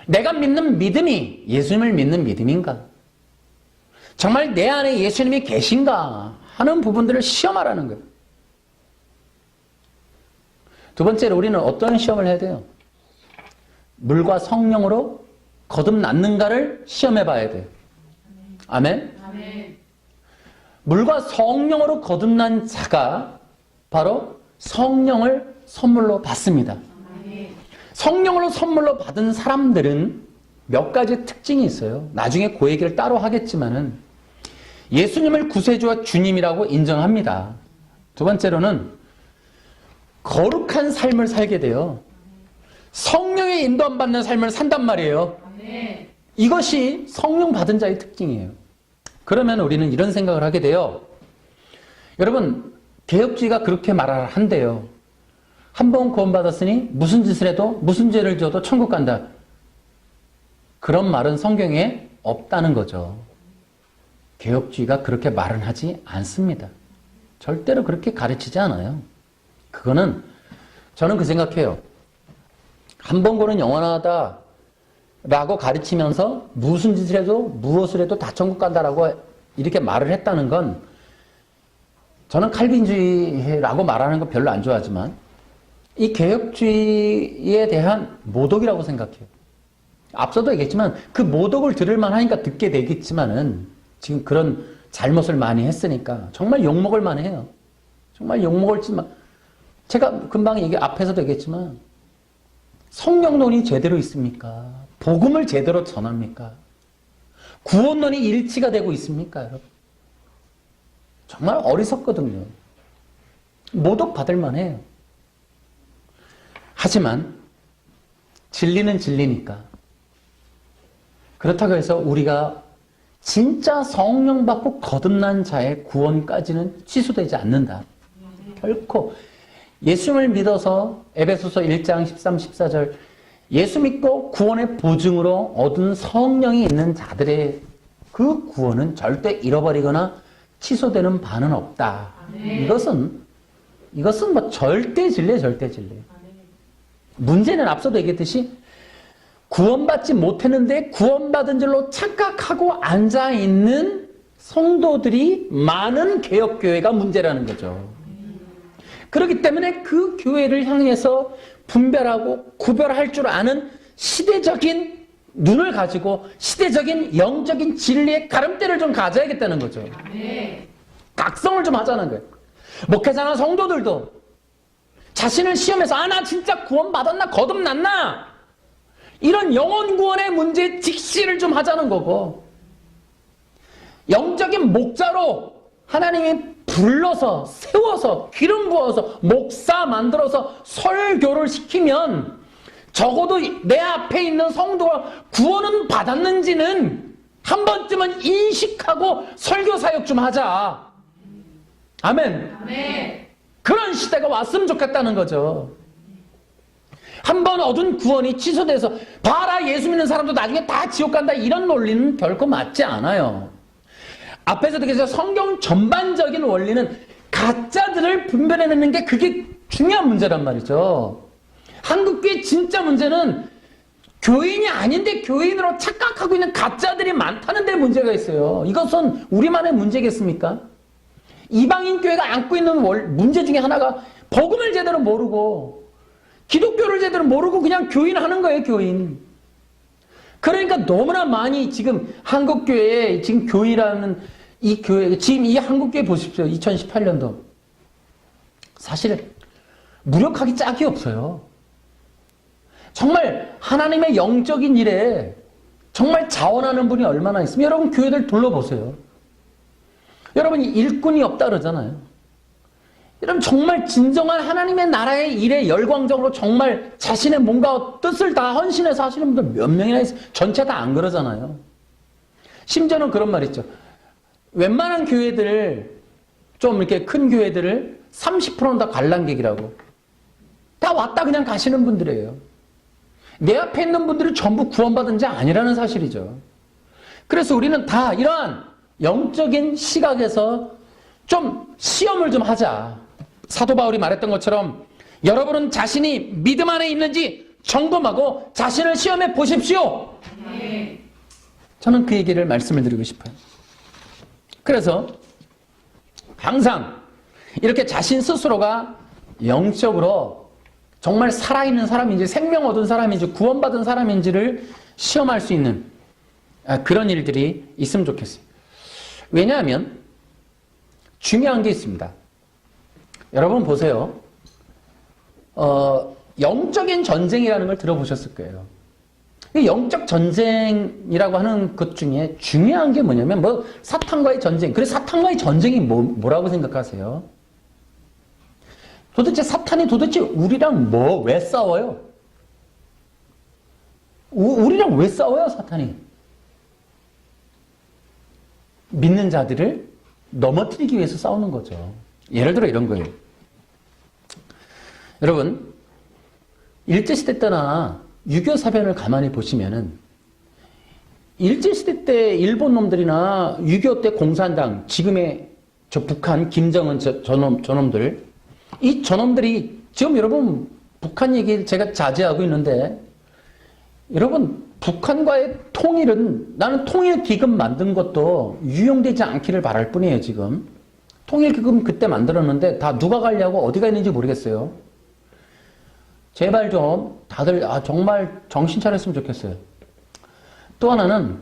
내가 믿는 믿음이 예수님을 믿는 믿음인가? 정말 내 안에 예수님이 계신가? 하는 부분들을 시험하라는 거예요. 두 번째로 우리는 어떤 시험을 해야 돼요? 물과 성령으로 거듭났는가를 시험해 봐야 돼요. 아멘? 아멘. 물과 성령으로 거듭난 자가 바로 성령을 선물로 받습니다. 아멘. 성령으로 선물로 받은 사람들은 몇 가지 특징이 있어요. 나중에 그 얘기를 따로 하겠지만은 예수님을 구세주와 주님이라고 인정합니다. 두 번째로는 거룩한 삶을 살게 돼요. 성령의 인도 안 받는 삶을 산단 말이에요. 아멘. 이것이 성령 받은 자의 특징이에요. 그러면 우리는 이런 생각을 하게 돼요. 여러분, 개혁주의가 그렇게 말한대요. 한 번 구원받았으니 무슨 짓을 해도 무슨 죄를 져도 천국 간다. 그런 말은 성경에 없다는 거죠. 개혁주의가 그렇게 말은 하지 않습니다. 절대로 그렇게 가르치지 않아요. 그거는 저는 그 생각해요. 한 번 구원은 영원하다 라고 가르치면서 무슨 짓을 해도 무엇을 해도 다 천국 간다라고 이렇게 말을 했다는 건 저는 칼빈주의라고 말하는 거 별로 안 좋아하지만 이 개혁주의에 대한 모독이라고 생각해요. 앞서도 얘기했지만 그 모독을 들을 만하니까 듣게 되겠지만은 지금 그런 잘못을 많이 했으니까 정말 욕먹을 만해요. 정말 욕먹을지만 제가 금방 앞에서도 얘기했지만 성령론이 제대로 있습니까? 복음을 제대로 전합니까? 구원론이 일치가 되고 있습니까, 여러분? 정말 어리석거든요. 모독받을 만해요. 하지만 진리는 진리니까. 그렇다고 해서 우리가 진짜 성령 받고 거듭난 자의 구원까지는 취소되지 않는다. 결코 예수님을 믿어서 에베소서 1장 13, 14절 예수 믿고 구원의 보증으로 얻은 성령이 있는 자들의 그 구원은 절대 잃어버리거나 취소되는 바는 없다. 이것은 뭐 절대 진리예요, 절대 진리. 문제는 앞서도 얘기했듯이 구원받지 못했는데 구원받은 줄로 착각하고 앉아있는 성도들이 많은 개혁교회가 문제라는 거죠. 그렇기 때문에 그 교회를 향해서 분별하고 구별할 줄 아는 시대적인 눈을 가지고 시대적인 영적인 진리의 가름대를 좀 가져야겠다는 거죠. 각성을 좀 하자는 거예요. 목회자나 성도들도 자신을 시험해서 나 진짜 구원받았나 거듭났나 이런 영혼 구원의 문제에 직시를 좀 하자는 거고 영적인 목자로 하나님이 불러서 세워서 기름 부어서 목사 만들어서 설교를 시키면 적어도 내 앞에 있는 성도가 구원은 받았는지는 한 번쯤은 인식하고 설교 사역 좀 하자. 아멘. 아멘. 그런 시대가 왔으면 좋겠다는 거죠. 한 번 얻은 구원이 취소돼서 봐라, 예수 믿는 사람도 나중에 다 지옥 간다, 이런 논리는 결코 맞지 않아요. 앞에서도 계속 성경 전반적인 원리는 가짜들을 분별해내는 게 그게 중요한 문제란 말이죠. 한국교회 진짜 문제는 교인이 아닌데 교인으로 착각하고 있는 가짜들이 많다는 데 문제가 있어요. 이것은 우리만의 문제겠습니까? 이방인 교회가 안고 있는 문제 중에 하나가 복음을 제대로 모르고 기독교를 제대로 모르고 그냥 교인 하는 거예요, 교인. 그러니까 너무나 많이 지금 한국교회에 지금 교인이라는 이 교회, 지금 이 한국교회 보십시오. 2018년도. 사실 무력하기 짝이 없어요. 정말 하나님의 영적인 일에 정말 자원하는 분이 얼마나 있으면 여러분 교회들 둘러보세요. 여러분 일꾼이 없다 그러잖아요. 여러분 정말 진정한 하나님의 나라의 일에 열광적으로 정말 자신의 뭔가 뜻을 다 헌신해서 하시는 분들 몇 명이나 있어요. 전체 다 안 그러잖아요. 심지어는 그런 말 있죠. 웬만한 교회들, 좀 이렇게 큰 교회들을 30%는 다 관람객이라고. 다 왔다 그냥 가시는 분들이에요. 내 앞에 있는 분들이 전부 구원받은 자 아니라는 사실이죠. 그래서 우리는 다 이러한 영적인 시각에서 좀 시험을 좀 하자. 사도 바울이 말했던 것처럼 여러분은 자신이 믿음 안에 있는지 점검하고 자신을 시험해 보십시오. 저는 그 얘기를 말씀을 드리고 싶어요. 그래서 항상 이렇게 자신 스스로가 영적으로 정말 살아있는 사람인지 생명 얻은 사람인지 구원받은 사람인지를 시험할 수 있는 그런 일들이 있으면 좋겠어요. 왜냐하면 중요한 게 있습니다. 여러분 보세요. 영적인 전쟁이라는 걸 들어보셨을 거예요. 영적 전쟁이라고 하는 것 중에 중요한 게 뭐냐면 사탄과의 전쟁. 그래서 사탄과의 전쟁이 뭐라고 생각하세요? 도대체 사탄이 도대체 우리랑 왜 싸워요? 우리랑 왜 싸워요, 사탄이? 믿는 자들을 넘어뜨리기 위해서 싸우는 거죠. 예를 들어 이런 거예요. 여러분, 일제시대 때나 6.25 사변을 가만히 보시면은 일제시대 때 일본 놈들이나 6.25 때 공산당, 지금의 저 북한, 김정은 저놈들, 이 저놈들이 지금 여러분 북한 얘기 제가 자제하고 있는데 여러분 북한과의 통일은 나는 통일기금 만든 것도 유용되지 않기를 바랄 뿐이에요. 지금 통일기금 그때 만들었는데 다 누가 가려고 어디가 있는지 모르겠어요. 제발 좀 다들 정말 정신 차렸으면 좋겠어요. 또 하나는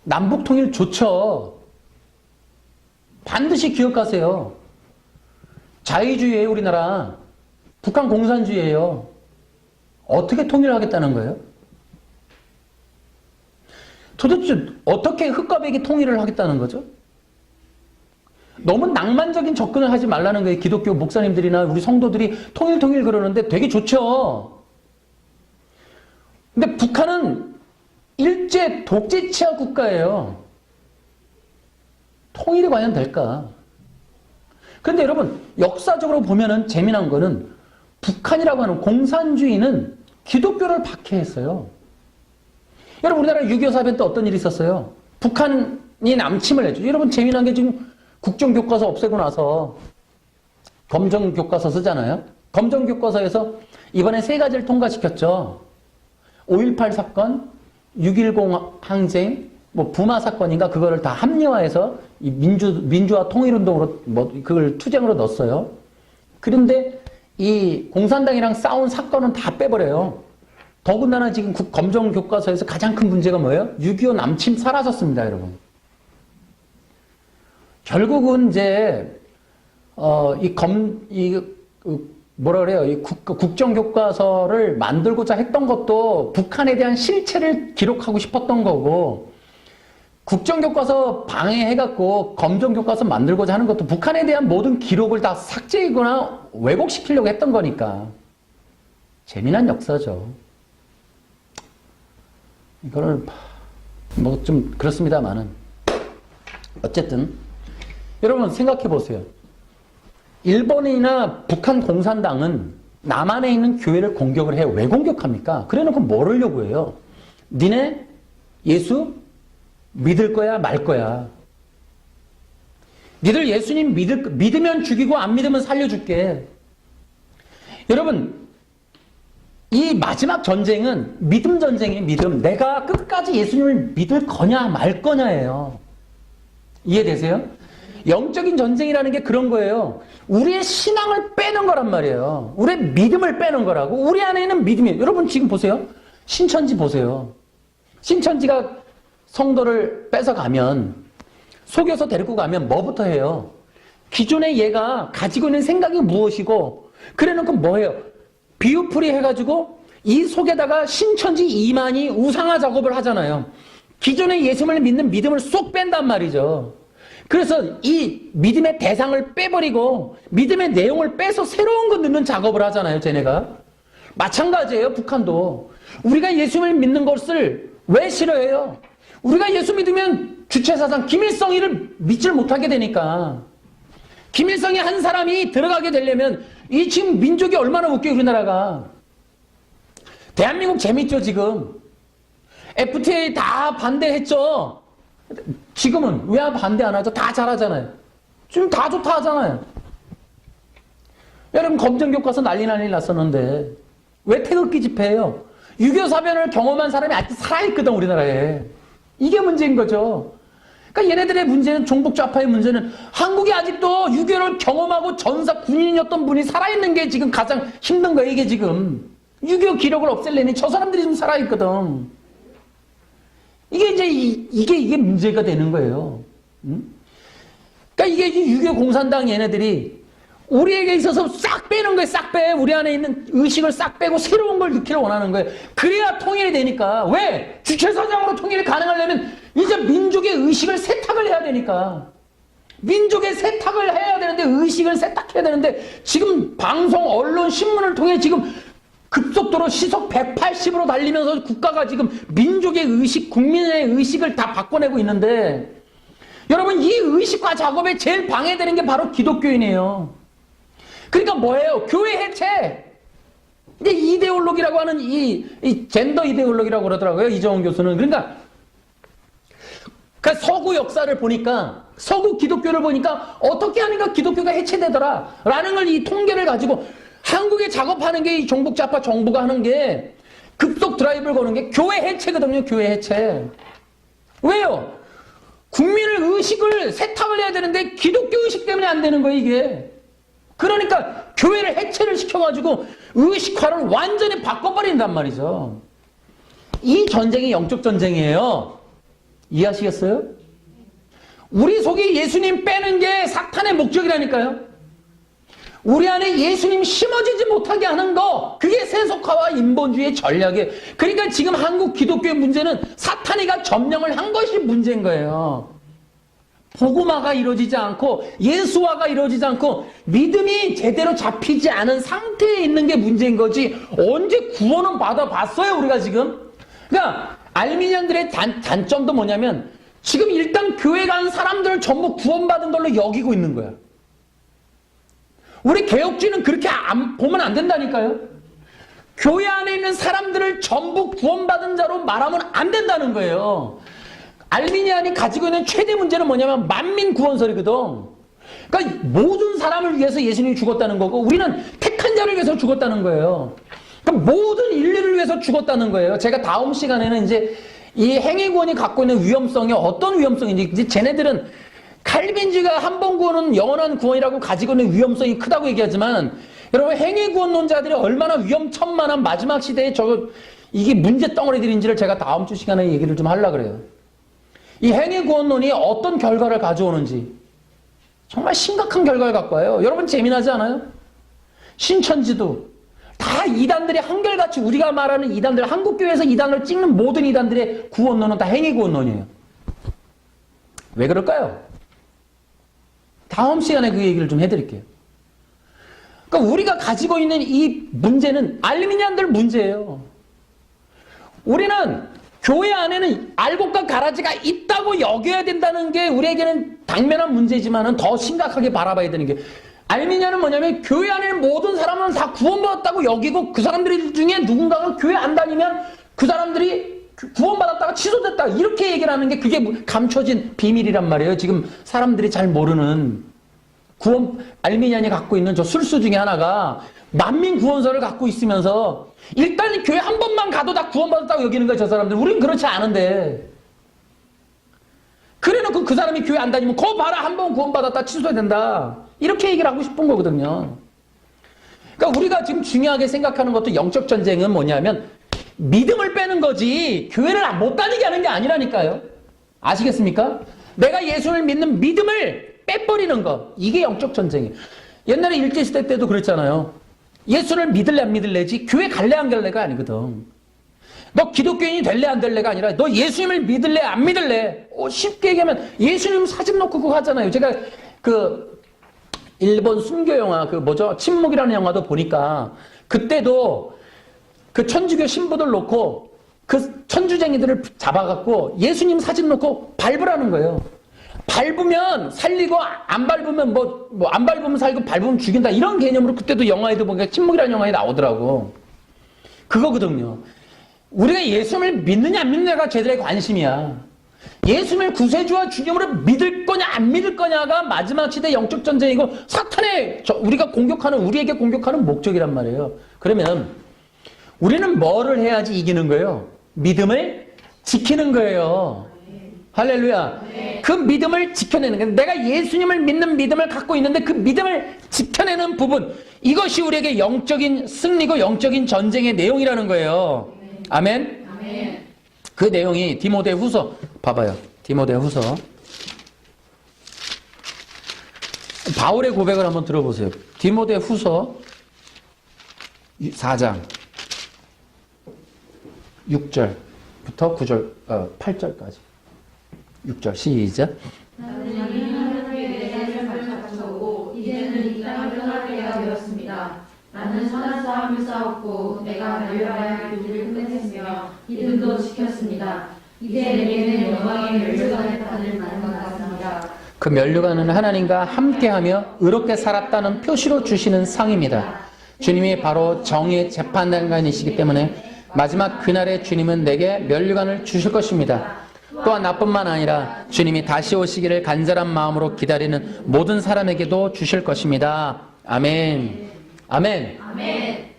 남북통일 좋죠. 반드시 기억하세요. 자유주의예요, 우리나라. 북한 공산주의예요. 어떻게 통일하겠다는 거예요? 도대체 어떻게 흙과 백이 통일을 하겠다는 거죠? 너무 낭만적인 접근을 하지 말라는 거예요. 기독교 목사님들이나 우리 성도들이 통일 그러는데 되게 좋죠. 근데 북한은 일제 독재 치하 국가예요. 통일이 과연 될까? 그런데 여러분 역사적으로 보면은 재미난 거는 북한이라고 하는 공산주의는 기독교를 박해했어요. 여러분 우리나라 6.25 사변 때 어떤 일이 있었어요? 북한이 남침을 했죠. 여러분 재미난 게 지금 국정교과서 없애고 나서 검정교과서 쓰잖아요. 검정교과서에서 이번에 세 가지를 통과시켰죠. 5.18 사건, 6.10 항쟁, 부마 사건인가 그거를 다 합리화해서 이 민주화 통일운동으로 그걸 투쟁으로 넣었어요. 그런데 이 공산당이랑 싸운 사건은 다 빼버려요. 더군다나 지금 검정교과서에서 가장 큰 문제가 뭐예요? 6.25 남침 사라졌습니다, 여러분. 결국은 이제 이 국정교과서를 만들고자 했던 것도 북한에 대한 실체를 기록하고 싶었던 거고, 국정교과서 방해해갖고 검정교과서 만들고자 하는 것도 북한에 대한 모든 기록을 다 삭제하거나 왜곡시키려고 했던 거니까. 재미난 역사죠. 이거를 좀 그렇습니다만은 어쨌든 여러분 생각해 보세요. 일본이나 북한 공산당은 남한에 있는 교회를 공격을 해요. 왜 공격합니까? 그래놓고 뭐 하려고 해요? 니네 예수 믿을 거야 말 거야. 니들 예수님 믿으면 죽이고 안 믿으면 살려줄게. 여러분, 이 마지막 전쟁은 믿음 전쟁이에요. 믿음. 내가 끝까지 예수님을 믿을 거냐 말 거냐예요. 이해되세요? 영적인 전쟁이라는 게 그런 거예요. 우리의 신앙을 빼는 거란 말이에요. 우리의 믿음을 빼는 거라고. 우리 안에 있는 믿음이. 여러분 지금 보세요. 신천지 보세요. 신천지가 성도를 뺏어가면, 속여서 데리고 가면 뭐부터 해요? 기존에 얘가 가지고 있는 생각이 무엇이고, 그래놓고 뭐해요? 비유풀이 해가지고 이 속에다가 신천지 이만희 우상화 작업을 하잖아요. 기존에 예수님을 믿는 믿음을 쏙 뺀단 말이죠. 그래서 이 믿음의 대상을 빼버리고 믿음의 내용을 빼서 새로운 거 넣는 작업을 하잖아요, 쟤네가. 마찬가지예요, 북한도. 우리가 예수님을 믿는 것을 왜 싫어해요? 우리가 예수 믿으면 주체사상 김일성이를 믿질 못하게 되니까. 김일성이 한 사람이 들어가게 되려면 이 지금 민족이 얼마나 웃겨요, 우리나라가. 대한민국 재밌죠, 지금. FTA 다 반대했죠. 지금은 왜 반대 안 하죠? 다 잘하잖아요. 지금 다 좋다 하잖아요. 여러분 검정교과서 난리 났었는데 왜 태극기 집회해요? 6.25 사변을 경험한 사람이 아직 살아있거든, 우리나라에. 이게 문제인 거죠. 그러니까 얘네들의 문제는, 종북 좌파의 문제는 한국이 아직도 6.25를 경험하고 전사 군인이었던 분이 살아있는 게 지금 가장 힘든 거예요, 이게 지금. 6.25 기록을 없앨려니 저 사람들이 좀 살아있거든. 이게 이제, 이게 문제가 되는 거예요. 그러니까 이게 6.25 공산당 얘네들이 우리에게 있어서 싹 빼는 거예요, 싹 빼. 우리 안에 있는 의식을 싹 빼고 새로운 걸 넣기를 원하는 거예요. 그래야 통일이 되니까. 왜? 주체사상으로 통일이 가능하려면 이제 민족의 의식을 세탁을 해야 되니까. 민족의 세탁을 해야 되는데, 의식을 세탁해야 되는데, 지금 방송, 언론, 신문을 통해 지금 급속도로 시속 180으로 달리면서 국가가 지금 민족의 의식, 국민의 의식을 다 바꿔내고 있는데, 여러분, 이 의식화 작업에 제일 방해되는 게 바로 기독교인이에요. 그러니까 뭐예요? 교회 해체. 이제 이데올로기라고 하는 이 젠더 이데올로기라고 그러더라고요, 이정훈 교수는. 그러니까 서구 역사를 보니까, 서구 기독교를 보니까 어떻게 하니까 기독교가 해체되더라 라는 걸, 이 통계를 가지고 한국에 작업하는 게, 이 종북좌파 정부가 하는 게 급속 드라이브를 거는 게 교회 해체거든요. 교회 해체. 왜요? 국민을 의식을 세탁을 해야 되는데 기독교 의식 때문에 안 되는 거예요, 이게. 그러니까 교회를 해체를 시켜가지고 의식화를 완전히 바꿔버린단 말이죠. 이 전쟁이 영적 전쟁이에요. 이해하시겠어요? 우리 속에 예수님 빼는 게 사탄의 목적이라니까요. 우리 안에 예수님 심어지지 못하게 하는 거, 그게 세속화와 인본주의의 전략이에요. 그러니까 지금 한국 기독교의 문제는 사탄이가 점령을 한 것이 문제인 거예요. 복음화가 이루어지지 않고 예수화가 이루어지지 않고 믿음이 제대로 잡히지 않은 상태에 있는 게 문제인 거지, 언제 구원은 받아봤어요, 우리가 지금? 그러니까 알미니안들의 단점도 뭐냐면, 지금 일단 교회 간 사람들을 전부 구원받은 걸로 여기고 있는 거야. 우리 개혁주의는 그렇게 보면 안 된다니까요. 교회 안에 있는 사람들을 전부 구원받은 자로 말하면 안 된다는 거예요. 알미니안이 가지고 있는 최대 문제는 뭐냐면 만민 구원설이거든. 그러니까 모든 사람을 위해서 예수님이 죽었다는 거고, 우리는 택한 자를 위해서 죽었다는 거예요. 그러니까 모든 인류를 위해서 죽었다는 거예요. 제가 다음 시간에는 이제 이 행위구원이 갖고 있는 위험성이 어떤 위험성인지, 이제 쟤네들은 칼빈주의가 한 번 구원은 영원한 구원이라고 가지고 있는 위험성이 크다고 얘기하지만, 여러분 행위구원론자들이 얼마나 위험천만한 마지막 시대에 이게 문제 덩어리들인지를 제가 다음 주 시간에 얘기를 좀 하려고 그래요. 이 행위구원론이 어떤 결과를 가져오는지 정말 심각한 결과를 갖고 와요. 여러분 재미나지 않아요? 신천지도 다 이단들이 한결같이, 우리가 말하는 이단들, 한국교회에서 이단을 찍는 모든 이단들의 구원론은 다 행위구원론이에요. 왜 그럴까요? 다음 시간에 그 얘기를 좀 해드릴게요. 그러니까 우리가 가지고 있는 이 문제는 알미니안들 문제예요. 우리는 교회 안에는 알곡과 가라지가 있다고 여겨야 된다는 게 우리에게는 당면한 문제지만은 더 심각하게 바라봐야 되는 게, 알미니안은 뭐냐면 교회 안에 있는 모든 사람은 다 구원받았다고 여기고, 그 사람들 중에 누군가가 교회 안 다니면 그 사람들이 구원받았다가 취소됐다 이렇게 얘기를 하는 게 그게 감춰진 비밀이란 말이에요. 지금 사람들이 잘 모르는 알미니안이 갖고 있는 저 술수 중에 하나가 만민 구원서를 갖고 있으면서 일단 교회 한 번만 가도 다 구원받았다고 여기는 거예요. 저 사람들. 우린 그렇지 않은데. 그래놓고 그 사람이 교회 안 다니면 거 봐라 한 번 구원받았다 취소해야 된다. 이렇게 얘기를 하고 싶은 거거든요. 그러니까 우리가 지금 중요하게 생각하는 것도 영적 전쟁은 뭐냐면 믿음을 빼는 거지 교회를 못 다니게 하는 게 아니라니까요. 아시겠습니까? 내가 예수를 믿는 믿음을 빼버리는 거. 이게 영적 전쟁이에요. 옛날에 일제시대 때도 그랬잖아요. 예수를 믿을래 안 믿을래지 교회 갈래 안 갈래가 아니거든. 너 기독교인이 될래 안 될래가 아니라 너 예수님을 믿을래 안 믿을래. 쉽게 얘기하면 예수님 사진 놓고 그거 하잖아요. 제가 그 일본 순교 영화 그 뭐죠? 침묵이라는 영화도 보니까 그때도 그 천주교 신부들 놓고 그 천주쟁이들을 잡아갖고 예수님 사진 놓고 밟으라는 거예요. 밟으면 살리고 안 밟으면 안 밟으면 살고 밟으면 죽인다 이런 개념으로 그때도 영화에도 보니까 침묵이라는 영화에 나오더라고. 그거거든요. 우리가 예수님을 믿느냐 안 믿느냐가 저희들의 관심이야. 예수님을 구세주와 주님으로 믿을 거냐 안 믿을 거냐가 마지막 시대 영적 전쟁이고 사탄의 우리가 공격하는 우리에게 공격하는 목적이란 말이에요. 그러면 우리는 뭐를 해야지 이기는 거예요? 믿음을 지키는 거예요. 할렐루야. 그 믿음을 지켜내는 거예요. 내가 예수님을 믿는 믿음을 갖고 있는데 그 믿음을 지켜내는 부분 이것이 우리에게 영적인 승리고 영적인 전쟁의 내용이라는 거예요. 아멘. 아멘. 그 내용이 디모데후서 봐봐요. 디모데후서 바울의 고백을 한번 들어보세요. 디모데후서 4장 6절부터 9절 8절까지 6절 시작. 나는 하나님께 내 삶을 바쳐오고 이제는 이 땅을 떠날 때가 되었습니다. 나는 선한 싸움을 싸웠고 내가 달려가야 할 길을 끝냈으며 이름도 지켰습니다. 이제 내게는 영광의 멸류관의 판을 받는 것 같습니다. 그 멸류관은 하나님과 함께하며 의롭게 살았다는 표시로 주시는 상입니다. 주님이 바로 정의의 재판관이시기 때문에 마지막 그날에 주님은 내게 멸류관을 주실 것입니다. 또한 나뿐만 아니라 주님이 다시 오시기를 간절한 마음으로 기다리는 모든 사람에게도 주실 것입니다. 아멘. 아멘. 아멘.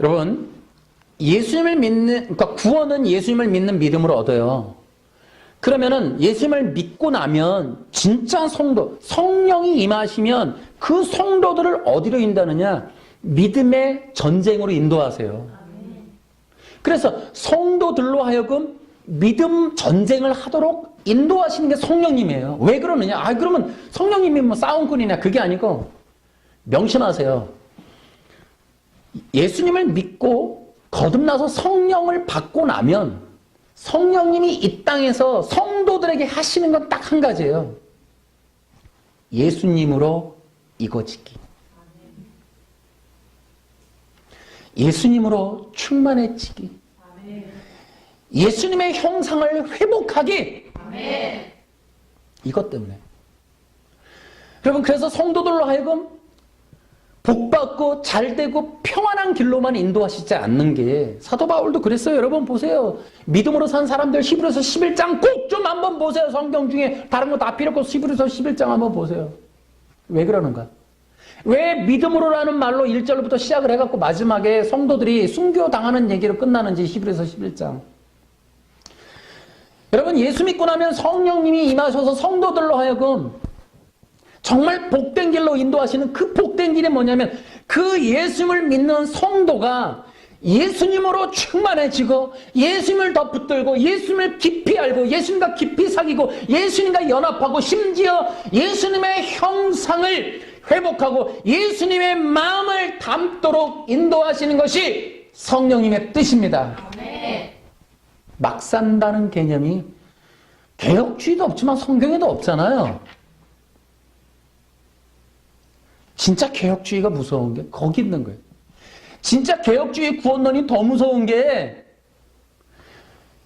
여러분, 예수님을 믿는, 그러니까 구원은 예수님을 믿는 믿음으로 얻어요. 그러면은 예수님을 믿고 나면 진짜 성도, 성령이 임하시면 그 성도들을 어디로 인도하느냐? 믿음의 전쟁으로 인도하세요. 그래서 성도들로 하여금 믿음 전쟁을 하도록 인도하시는 게 성령님이에요. 왜 그러느냐? 그러면 성령님이 뭐 싸움꾼이냐? 그게 아니고 명심하세요. 예수님을 믿고 거듭나서 성령을 받고 나면 성령님이 이 땅에서 성도들에게 하시는 건 딱 한 가지예요. 예수님으로 이거지기. 예수님으로 충만해지기. 예수님의 형상을 회복하기. 이것 때문에. 여러분, 그래서 성도들로 하여금 복받고 잘되고 평안한 길로만 인도하시지 않는 게, 사도 바울도 그랬어요. 여러분 보세요. 믿음으로 산 사람들 히브리서 11장 꼭 좀 한번 보세요. 성경 중에 다른 거 다 필요 없고 히브리서 11장 한번 보세요. 왜 그러는가? 왜 믿음으로라는 말로 1절부터 시작을 해갖고 마지막에 성도들이 순교당하는 얘기로 끝나는지 히브리서 11장. 여러분, 예수 믿고 나면 성령님이 임하셔서 성도들로 하여금 정말 복된 길로 인도하시는 그 복된 길이 뭐냐면 그 예수님을 믿는 성도가 예수님으로 충만해지고 예수님을 더 붙들고 예수님을 깊이 알고 예수님과 깊이 사귀고 예수님과 연합하고 심지어 예수님의 형상을 회복하고 예수님의 마음을 담도록 인도하시는 것이 성령님의 뜻입니다. 막 산다는 개념이 개혁주의도 없지만 성경에도 없잖아요. 진짜 개혁주의가 무서운 게 거기 있는 거예요. 진짜 개혁주의 구원론이 더 무서운 게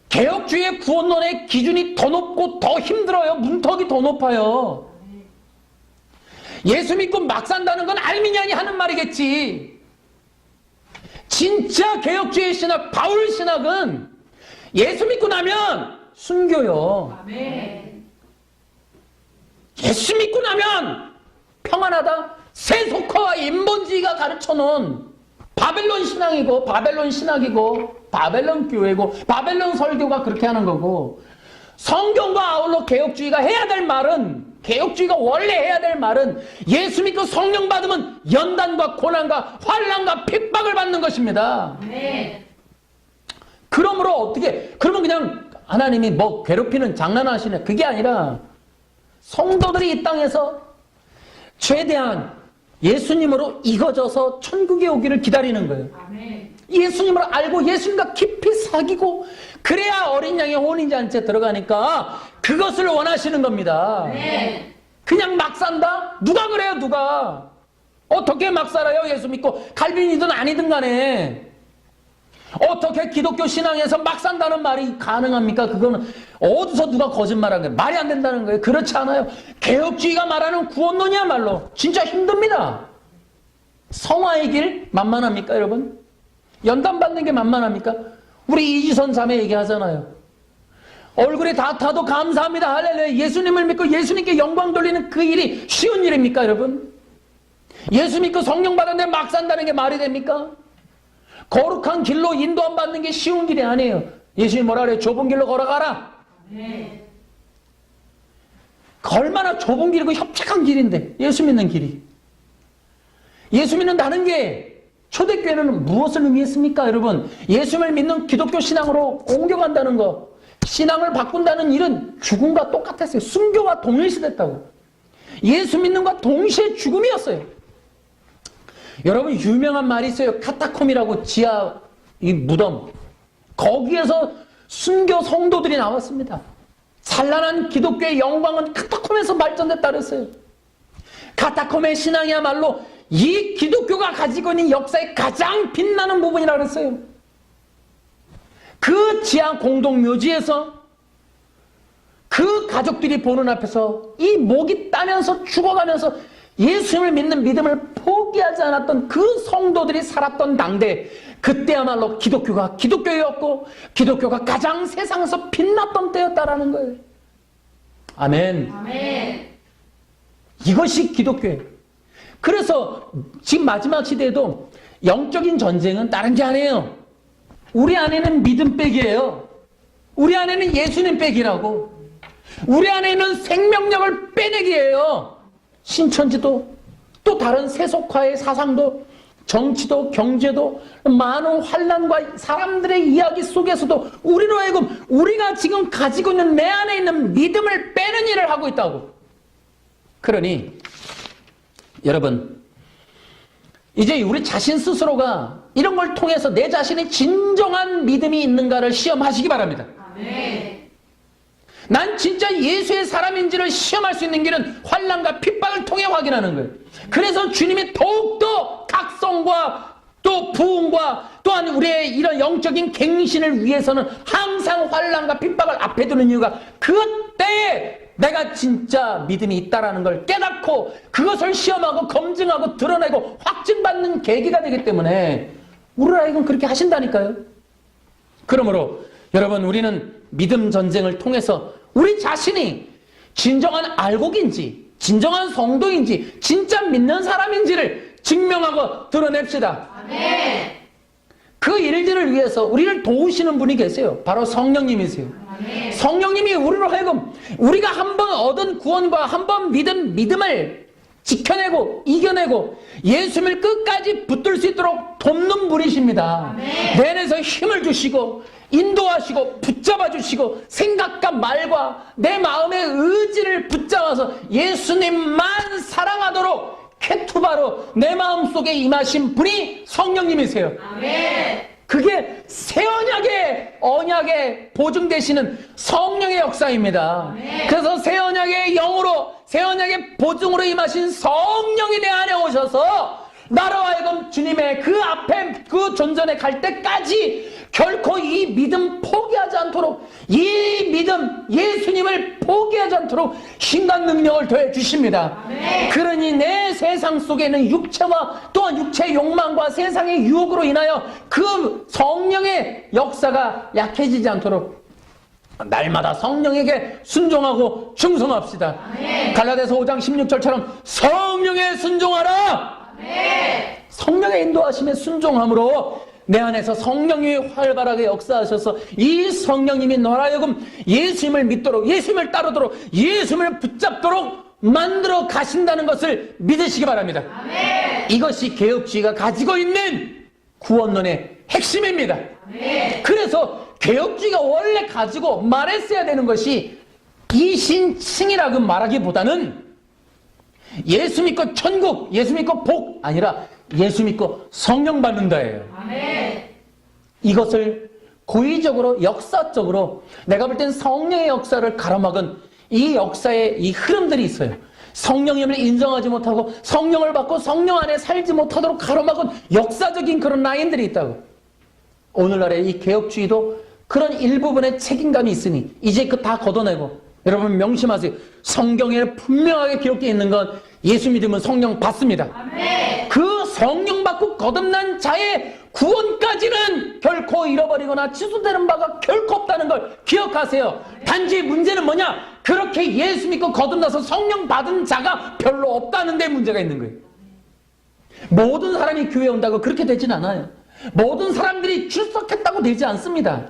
개혁주의 구원론의 기준이 더 높고 더 힘들어요. 문턱이 더 높아요. 예수 믿고 막 산다는 건 알미니안이 하는 말이겠지. 진짜 개혁주의 신학, 바울 신학은 예수 믿고 나면 순교요. 아멘. 예수 믿고 나면 평안하다. 세속화와 인본주의가 가르쳐놓은 바벨론 신앙이고, 바벨론 신학이고, 바벨론 교회고, 바벨론 설교가 그렇게 하는 거고, 성경과 아울러 개혁주의가 해야 될 말은, 개혁주의가 원래 해야 될 말은 예수 믿고 성령 받으면 연단과 고난과 환난과 핍박을 받는 것입니다. 아멘. 그러므로 어떻게, 그러면 그냥 하나님이 뭐 괴롭히는 장난하시네. 그게 아니라 성도들이 이 땅에서 최대한 예수님으로 익어져서 천국에 오기를 기다리는 거예요. 아멘. 예수님을 알고 예수님과 깊이 사귀고 그래야 어린 양의 혼인잔치에 들어가니까 그것을 원하시는 겁니다. 아멘. 그냥 막 산다? 누가 그래요, 누가? 어떻게 막 살아요, 예수 믿고? 칼빈이든 아니든 간에. 어떻게 기독교 신앙에서 막 산다는 말이 가능합니까? 그거는 어디서 누가 거짓말한 거예요? 말이 안 된다는 거예요. 그렇지 않아요. 개혁주의가 말하는 구원론이야말로 진짜 힘듭니다. 성화의 길 만만합니까, 여러분? 연단 받는 게 만만합니까? 우리 이지선 자매 얘기하잖아요. 얼굴에 다 타도 감사합니다. 할렐루야. 예수님을 믿고 예수님께 영광 돌리는 그 일이 쉬운 일입니까, 여러분? 예수 믿고 성령 받았는데 막 산다는 게 말이 됩니까? 거룩한 길로 인도함 받는 게 쉬운 길이 아니에요. 예수님이 뭐라 그래요? 좁은 길로 걸어가라. 아멘. 얼마나 좁은 길이고 협착한 길인데, 예수 믿는 길이. 예수 믿는다는 게 초대교회는 무엇을 의미했습니까, 여러분? 예수를 믿는 기독교 신앙으로 옮겨간다는 거, 신앙을 바꾼다는 일은 죽음과 똑같았어요. 순교와 동일시됐다고. 예수 믿는 것과 동시에 죽음이었어요. 여러분, 유명한 말이 있어요. 카타콤이라고, 지하 이 무덤. 거기에서 순교 성도들이 나왔습니다. 찬란한 기독교의 영광은 카타콤에서 발전됐다 그랬어요. 카타콤의 신앙이야말로 이 기독교가 가지고 있는 역사의 가장 빛나는 부분이라 그랬어요. 그 지하 공동묘지에서 그 가족들이 보는 앞에서 이 목이 따면서 죽어가면서 예수님을 믿는 믿음을 포기하지 않았던 그 성도들이 살았던 당대, 그때야말로 기독교가 기독교였고 기독교가 가장 세상에서 빛났던 때였다라는 거예요. 아멘. 아멘. 이것이 기독교예요. 그래서 지금 마지막 시대에도 영적인 전쟁은 다른 게 아니에요. 우리 안에는 믿음 빼기예요. 우리 안에는 예수님 빼기라고. 우리 안에는 생명력을 빼내기예요. 신천지도 또 다른 세속화의 사상도 정치도 경제도 많은 환난과 사람들의 이야기 속에서도 우리로 하여금 우리가 지금 가지고 있는 내 안에 있는 믿음을 빼는 일을 하고 있다고. 그러니 여러분, 이제 우리 자신 스스로가 이런 걸 통해서 내 자신의 진정한 믿음이 있는가를 시험하시기 바랍니다. 아멘. 난 진짜 예수의 사람인지를 시험할 수 있는 길은 환난과 핍박을 통해 확인하는 거예요. 그래서 주님이 더욱더 각성과 또 부흥과 또한 우리의 이런 영적인 갱신을 위해서는 항상 환난과 핍박을 앞에 두는 이유가 그때에 내가 진짜 믿음이 있다라는 걸 깨닫고 그것을 시험하고 검증하고 드러내고 확증받는 계기가 되기 때문에 우리를 하여금 그렇게 하신다니까요. 그러므로 여러분, 우리는 믿음 전쟁을 통해서 우리 자신이 진정한 알곡인지 진정한 성도인지 진짜 믿는 사람인지를 증명하고 드러냅시다. 아멘. 그 일들을 위해서 우리를 도우시는 분이 계세요. 바로 성령님이세요. 아멘. 성령님이 우리로 하여금 우리가 한번 얻은 구원과 한번 믿은 믿음을 지켜내고 이겨내고 예수님을 끝까지 붙들 수 있도록 돕는 분이십니다. 아멘. 내 안에서 힘을 주시고 인도하시고 붙잡아 주시고 생각과 말과 내 마음의 의지를 붙잡아서 예수님만 사랑하도록 케투바로 내 마음속에 임하신 분이 성령님이세요. 아멘. 그게 새 언약에 보증되시는 성령의 역사입니다. 아멘. 그래서 새 언약의 영으로 새 언약의 보증으로 임하신 성령이 내 안에 오셔서 나로 하여금 주님의 그 앞에 그 존전에 갈 때까지 결코 이 믿음 포기하지 않도록, 이 믿음 예수님을 포기하지 않도록 신간 능력을 더해 주십니다. 그러니 내 세상 속에는 육체와 또한 육체의 욕망과 세상의 유혹으로 인하여 그 성령의 역사가 약해지지 않도록 날마다 성령에게 순종하고 충성합시다. 갈라디아서 5장 16절처럼 성령에 순종하라. 성령의 인도하심에 순종함으로 내 안에서 성령이 활발하게 역사하셔서 이 성령님이 너로 하여금 예수님을 믿도록, 예수님을 따르도록, 예수님을 붙잡도록 만들어 가신다는 것을 믿으시기 바랍니다. 이것이 개혁주의가 가지고 있는 구원론의 핵심입니다. 그래서 개혁주의가 원래 가지고 말했어야 되는 것이 이신칭이라고 말하기보다는 예수 믿고 천국, 예수 믿고 복 아니라 예수 믿고 성령 받는다예요. 이것을 고의적으로 역사적으로 내가 볼 땐 성령의 역사를 가로막은 이 역사의 이 흐름들이 있어요. 성령님을 인정하지 못하고 성령을 받고 성령 안에 살지 못하도록 가로막은 역사적인 그런 라인들이 있다고. 오늘날의 이 개혁주의도 그런 일부분의 책임감이 있으니 이제 그 다 걷어내고, 여러분 명심하세요. 성경에 분명하게 기록되어 있는 건 예수 믿으면 성령 받습니다. 그 성령 받고 거듭난 자의 구원까지는 결코 잃어버리거나 취소되는 바가 결코 없다는 걸 기억하세요. 단지 문제는 뭐냐? 그렇게 예수 믿고 거듭나서 성령 받은 자가 별로 없다는 데 문제가 있는 거예요. 모든 사람이 교회에 온다고 그렇게 되진 않아요. 모든 사람들이 출석했다고 되지 않습니다.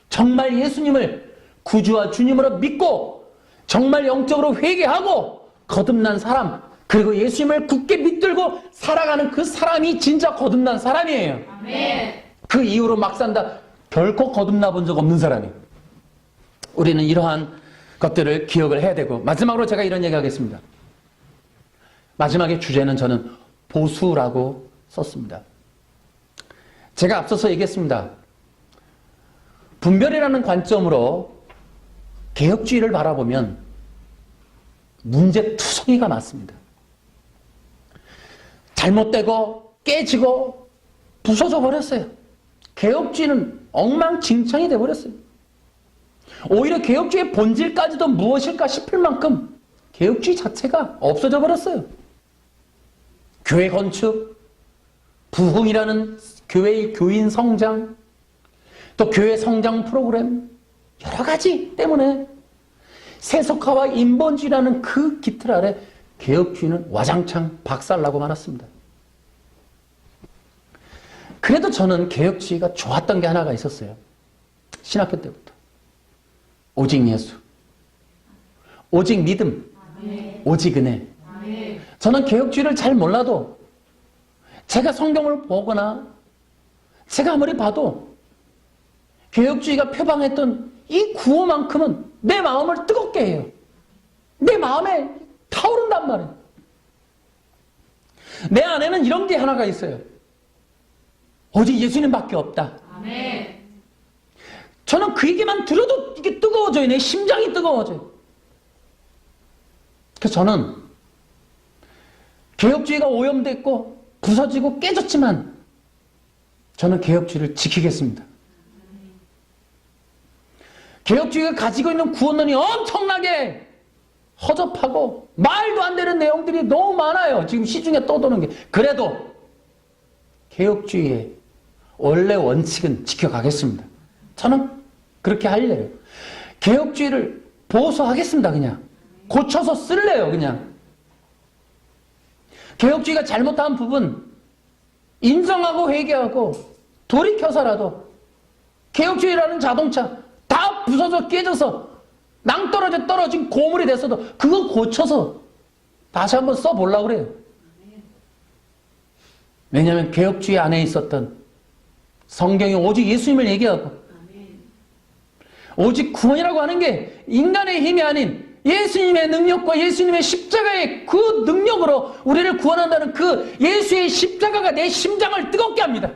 정말 예수님을 구주와 주님으로 믿고 정말 영적으로 회개하고 거듭난 사람, 그리고 예수님을 굳게 믿들고 살아가는 그 사람이 진짜 거듭난 사람이에요. 그 이후로 막 산다, 결코 거듭나 본 적 없는 사람이에요. 우리는 이러한 것들을 기억을 해야 되고, 마지막으로 제가 이런 얘기 하겠습니다. 마지막에 주제는 저는 보수라고 썼습니다. 제가 앞서서 얘기했습니다. 분별이라는 관점으로 개혁주의를 바라보면 문제투성이가 많습니다. 잘못되고 깨지고 부서져 버렸어요. 개혁주의는 엉망진창이 돼버렸어요. 오히려 개혁주의의 본질까지도 무엇일까 싶을 만큼 개혁주의 자체가 없어져 버렸어요. 교회 건축, 부흥이라는 교회의 교인 성장, 또 교회 성장 프로그램, 여러 가지 때문에 세속화와 인본주의라는 그 깃틀 아래 개혁주의는 와장창 박살나고 말았습니다. 그래도 저는 개혁주의가 좋았던 게 하나가 있었어요. 신학교 때부터. 오직 예수, 오직 믿음, 오직 은혜. 저는 개혁주의를 잘 몰라도 제가 성경을 보거나 제가 아무리 봐도 개혁주의가 표방했던 이 구호만큼은 내 마음을 뜨겁게 해요. 내 마음에 타오른단 말이에요. 내 안에는 이런 게 하나가 있어요. 오직 예수님밖에 없다. 저는 그 얘기만 들어도 이게 뜨거워져요. 내 심장이 뜨거워져요. 그래서 저는 개혁주의가 오염됐고 부서지고 깨졌지만 저는 개혁주의를 지키겠습니다. 개혁주의가 가지고 있는 구원론이 엄청나게 허접하고 말도 안 되는 내용들이 너무 많아요. 지금 시중에 떠도는 게. 그래도 개혁주의의 원래 원칙은 지켜가겠습니다. 저는 그렇게 하려요. 개혁주의를 보수하겠습니다. 그냥 고쳐서 쓸래요. 그냥 개혁주의가 잘못한 부분 인정하고 회개하고 돌이켜서라도 개혁주의라는 자동차 다 부서져 깨져서 낭떠러져 떨어진 고물이 됐어도 그거 고쳐서 다시 한번 써보려고 그래요. 왜냐하면 개혁주의 안에 있었던 성경이 오직 예수님을 얘기하고 오직 구원이라고 하는 게 인간의 힘이 아닌 예수님의 능력과 예수님의 십자가의 그 능력으로 우리를 구원한다는 그 예수의 십자가가 내 심장을 뜨겁게 합니다.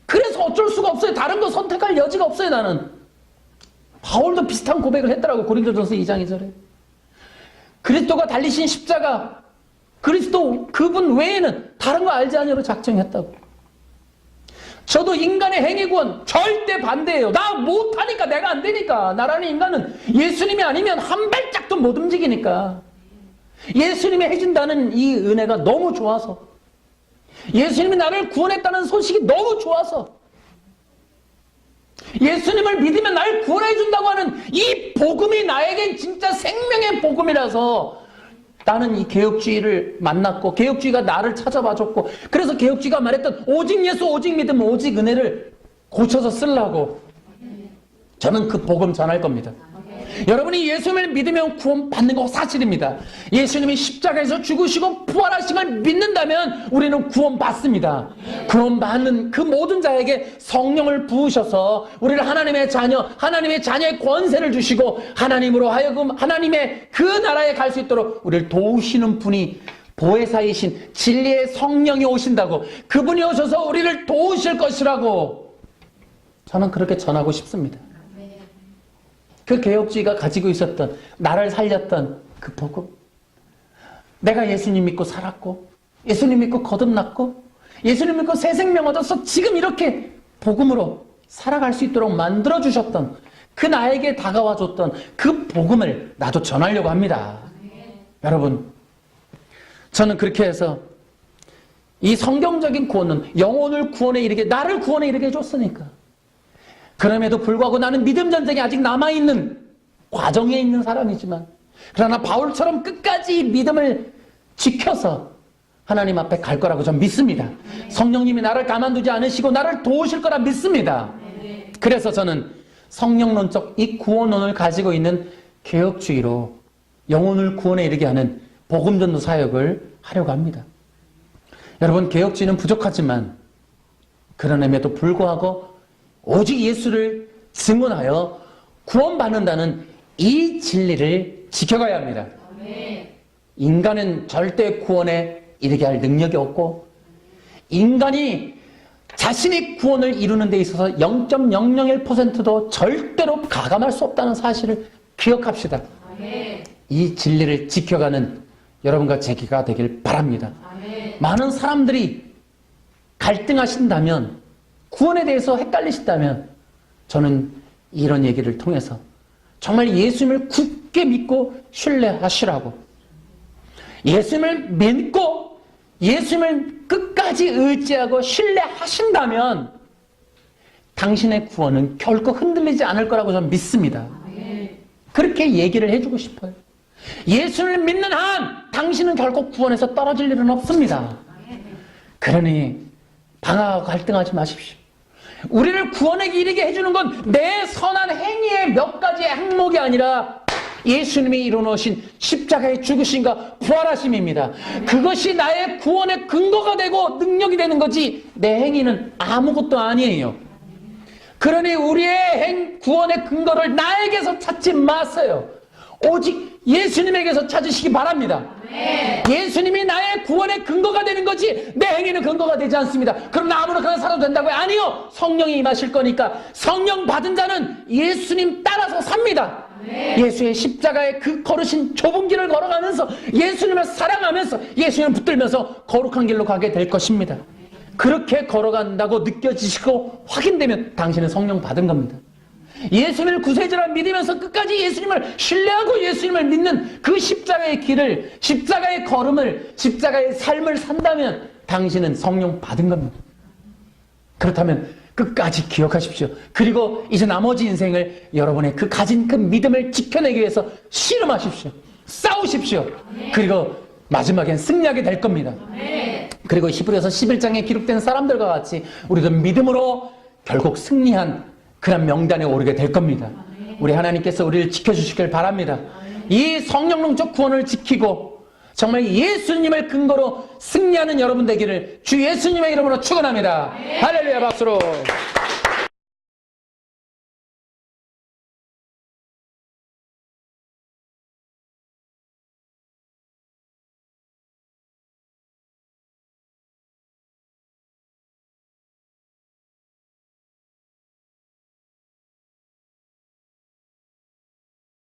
그래서 어쩔 수가 없어요. 다른 거 선택할 여지가 없어요. 나는. 바울도 비슷한 고백을 했더라고. 고린도전서 2장 2절에. 그리스도가 달리신 십자가, 그리스도 그분 외에는 다른 거 알지 아니하로 작정했다고. 저도 인간의 행위 구원 절대 반대예요. 나 못하니까, 내가 안 되니까. 나라는 인간은 예수님이 아니면 한 발짝도 못 움직이니까. 예수님이 해준다는 이 은혜가 너무 좋아서, 예수님이 나를 구원했다는 소식이 너무 좋아서, 예수님을 믿으면 나를 구원해 준다고 하는 이 복음이 나에겐 진짜 생명의 복음이라서 나는 이 개혁주의를 만났고, 개혁주의가 나를 찾아봐줬고, 그래서 개혁주의가 말했던 오직 예수, 오직 믿음, 오직 은혜를 고쳐서 쓰려고 저는 그 복음 전할 겁니다. 여러분이 예수님을 믿으면 구원받는 거 사실입니다. 예수님이 십자가에서 죽으시고 부활하신 걸 믿는다면 우리는 구원받습니다. 구원받는 그 모든 자에게 성령을 부으셔서 우리를 하나님의 자녀, 하나님의 자녀의 권세를 주시고 하나님으로 하여금 하나님의 그 나라에 갈 수 있도록 우리를 도우시는 분이 보혜사이신 진리의 성령이 오신다고, 그분이 오셔서 우리를 도우실 것이라고 저는 그렇게 전하고 싶습니다. 그 개혁주의가 가지고 있었던, 나를 살렸던 그 복음, 내가 예수님 믿고 살았고, 예수님 믿고 거듭났고, 예수님 믿고 새 생명 얻어서 지금 이렇게 복음으로 살아갈 수 있도록 만들어주셨던, 그 나에게 다가와줬던 그 복음을 나도 전하려고 합니다. 여러분, 저는 그렇게 해서 이 성경적인 구원은 영혼을 구원에 이르게, 나를 구원에 이르게 해줬으니까, 그럼에도 불구하고 나는 믿음 전쟁에 아직 남아있는 과정에 있는 사람이지만, 그러나 바울처럼 끝까지 믿음을 지켜서 하나님 앞에 갈 거라고 저는 믿습니다. 성령님이 나를 가만두지 않으시고 나를 도우실 거라 믿습니다. 그래서 저는 성령론적 이 구원론을 가지고 있는 개혁주의로 영혼을 구원에 이르게 하는 복음전도 사역을 하려고 합니다. 여러분, 개혁주의는 부족하지만 그럼에도 불구하고 오직 예수를 증언하여 구원받는다는 이 진리를 지켜가야 합니다. 인간은 절대 구원에 이르게 할 능력이 없고, 인간이 자신의 구원을 이루는 데 있어서 0.001%도 절대로 가감할 수 없다는 사실을 기억합시다. 이 진리를 지켜가는 여러분과 제가 되길 바랍니다. 많은 사람들이 갈등하신다면, 구원에 대해서 헷갈리신다면 저는 이런 얘기를 통해서 정말 예수님을 굳게 믿고 신뢰하시라고, 예수님을 믿고 예수님을 끝까지 의지하고 신뢰하신다면 당신의 구원은 결코 흔들리지 않을 거라고 저는 믿습니다. 그렇게 얘기를 해주고 싶어요. 예수를 믿는 한 당신은 결코 구원에서 떨어질 일은 없습니다. 그러니 방황하고 갈등하지 마십시오. 우리를 구원에 이르게 해주는 건 내 선한 행위의 몇 가지의 항목이 아니라 예수님이 이루어놓으신 십자가의 죽으심과 부활하심입니다. 그것이 나의 구원의 근거가 되고 능력이 되는 거지 내 행위는 아무것도 아니에요. 그러니 우리의 구원의 근거를 나에게서 찾지 마세요. 오직 예수님에게서 찾으시기 바랍니다. 예수님이 나의 구원의 근거가 되는 거지 내 행위는 근거가 되지 않습니다. 그럼 나 아무렇게나 살아도 된다고요? 아니요. 성령이 임하실 거니까 성령 받은 자는 예수님 따라서 삽니다. 예수의 십자가의 그 걸으신 좁은 길을 걸어가면서 예수님을 사랑하면서 예수님을 붙들면서 거룩한 길로 가게 될 것입니다. 그렇게 걸어간다고 느껴지시고 확인되면 당신은 성령 받은 겁니다. 예수님을 구세주라 믿으면서 끝까지 예수님을 신뢰하고 예수님을 믿는 그 십자가의 길을, 십자가의 걸음을, 십자가의 삶을 산다면 당신은 성령 받은 겁니다. 그렇다면 끝까지 기억하십시오. 그리고 이제 나머지 인생을 여러분의 그 가진 그 믿음을 지켜내기 위해서 씨름하십시오. 싸우십시오. 그리고 마지막엔 승리하게 될 겁니다. 그리고 히브리서 11장에 기록된 사람들과 같이 우리도 믿음으로 결국 승리한 그런 명단에 오르게 될 겁니다. 우리 하나님께서 우리를 지켜주시길 바랍니다. 이 성령론적 구원을 지키고 정말 예수님을 근거로 승리하는 여러분 되기를 주 예수님의 이름으로 축원합니다. 할렐루야, 박수로.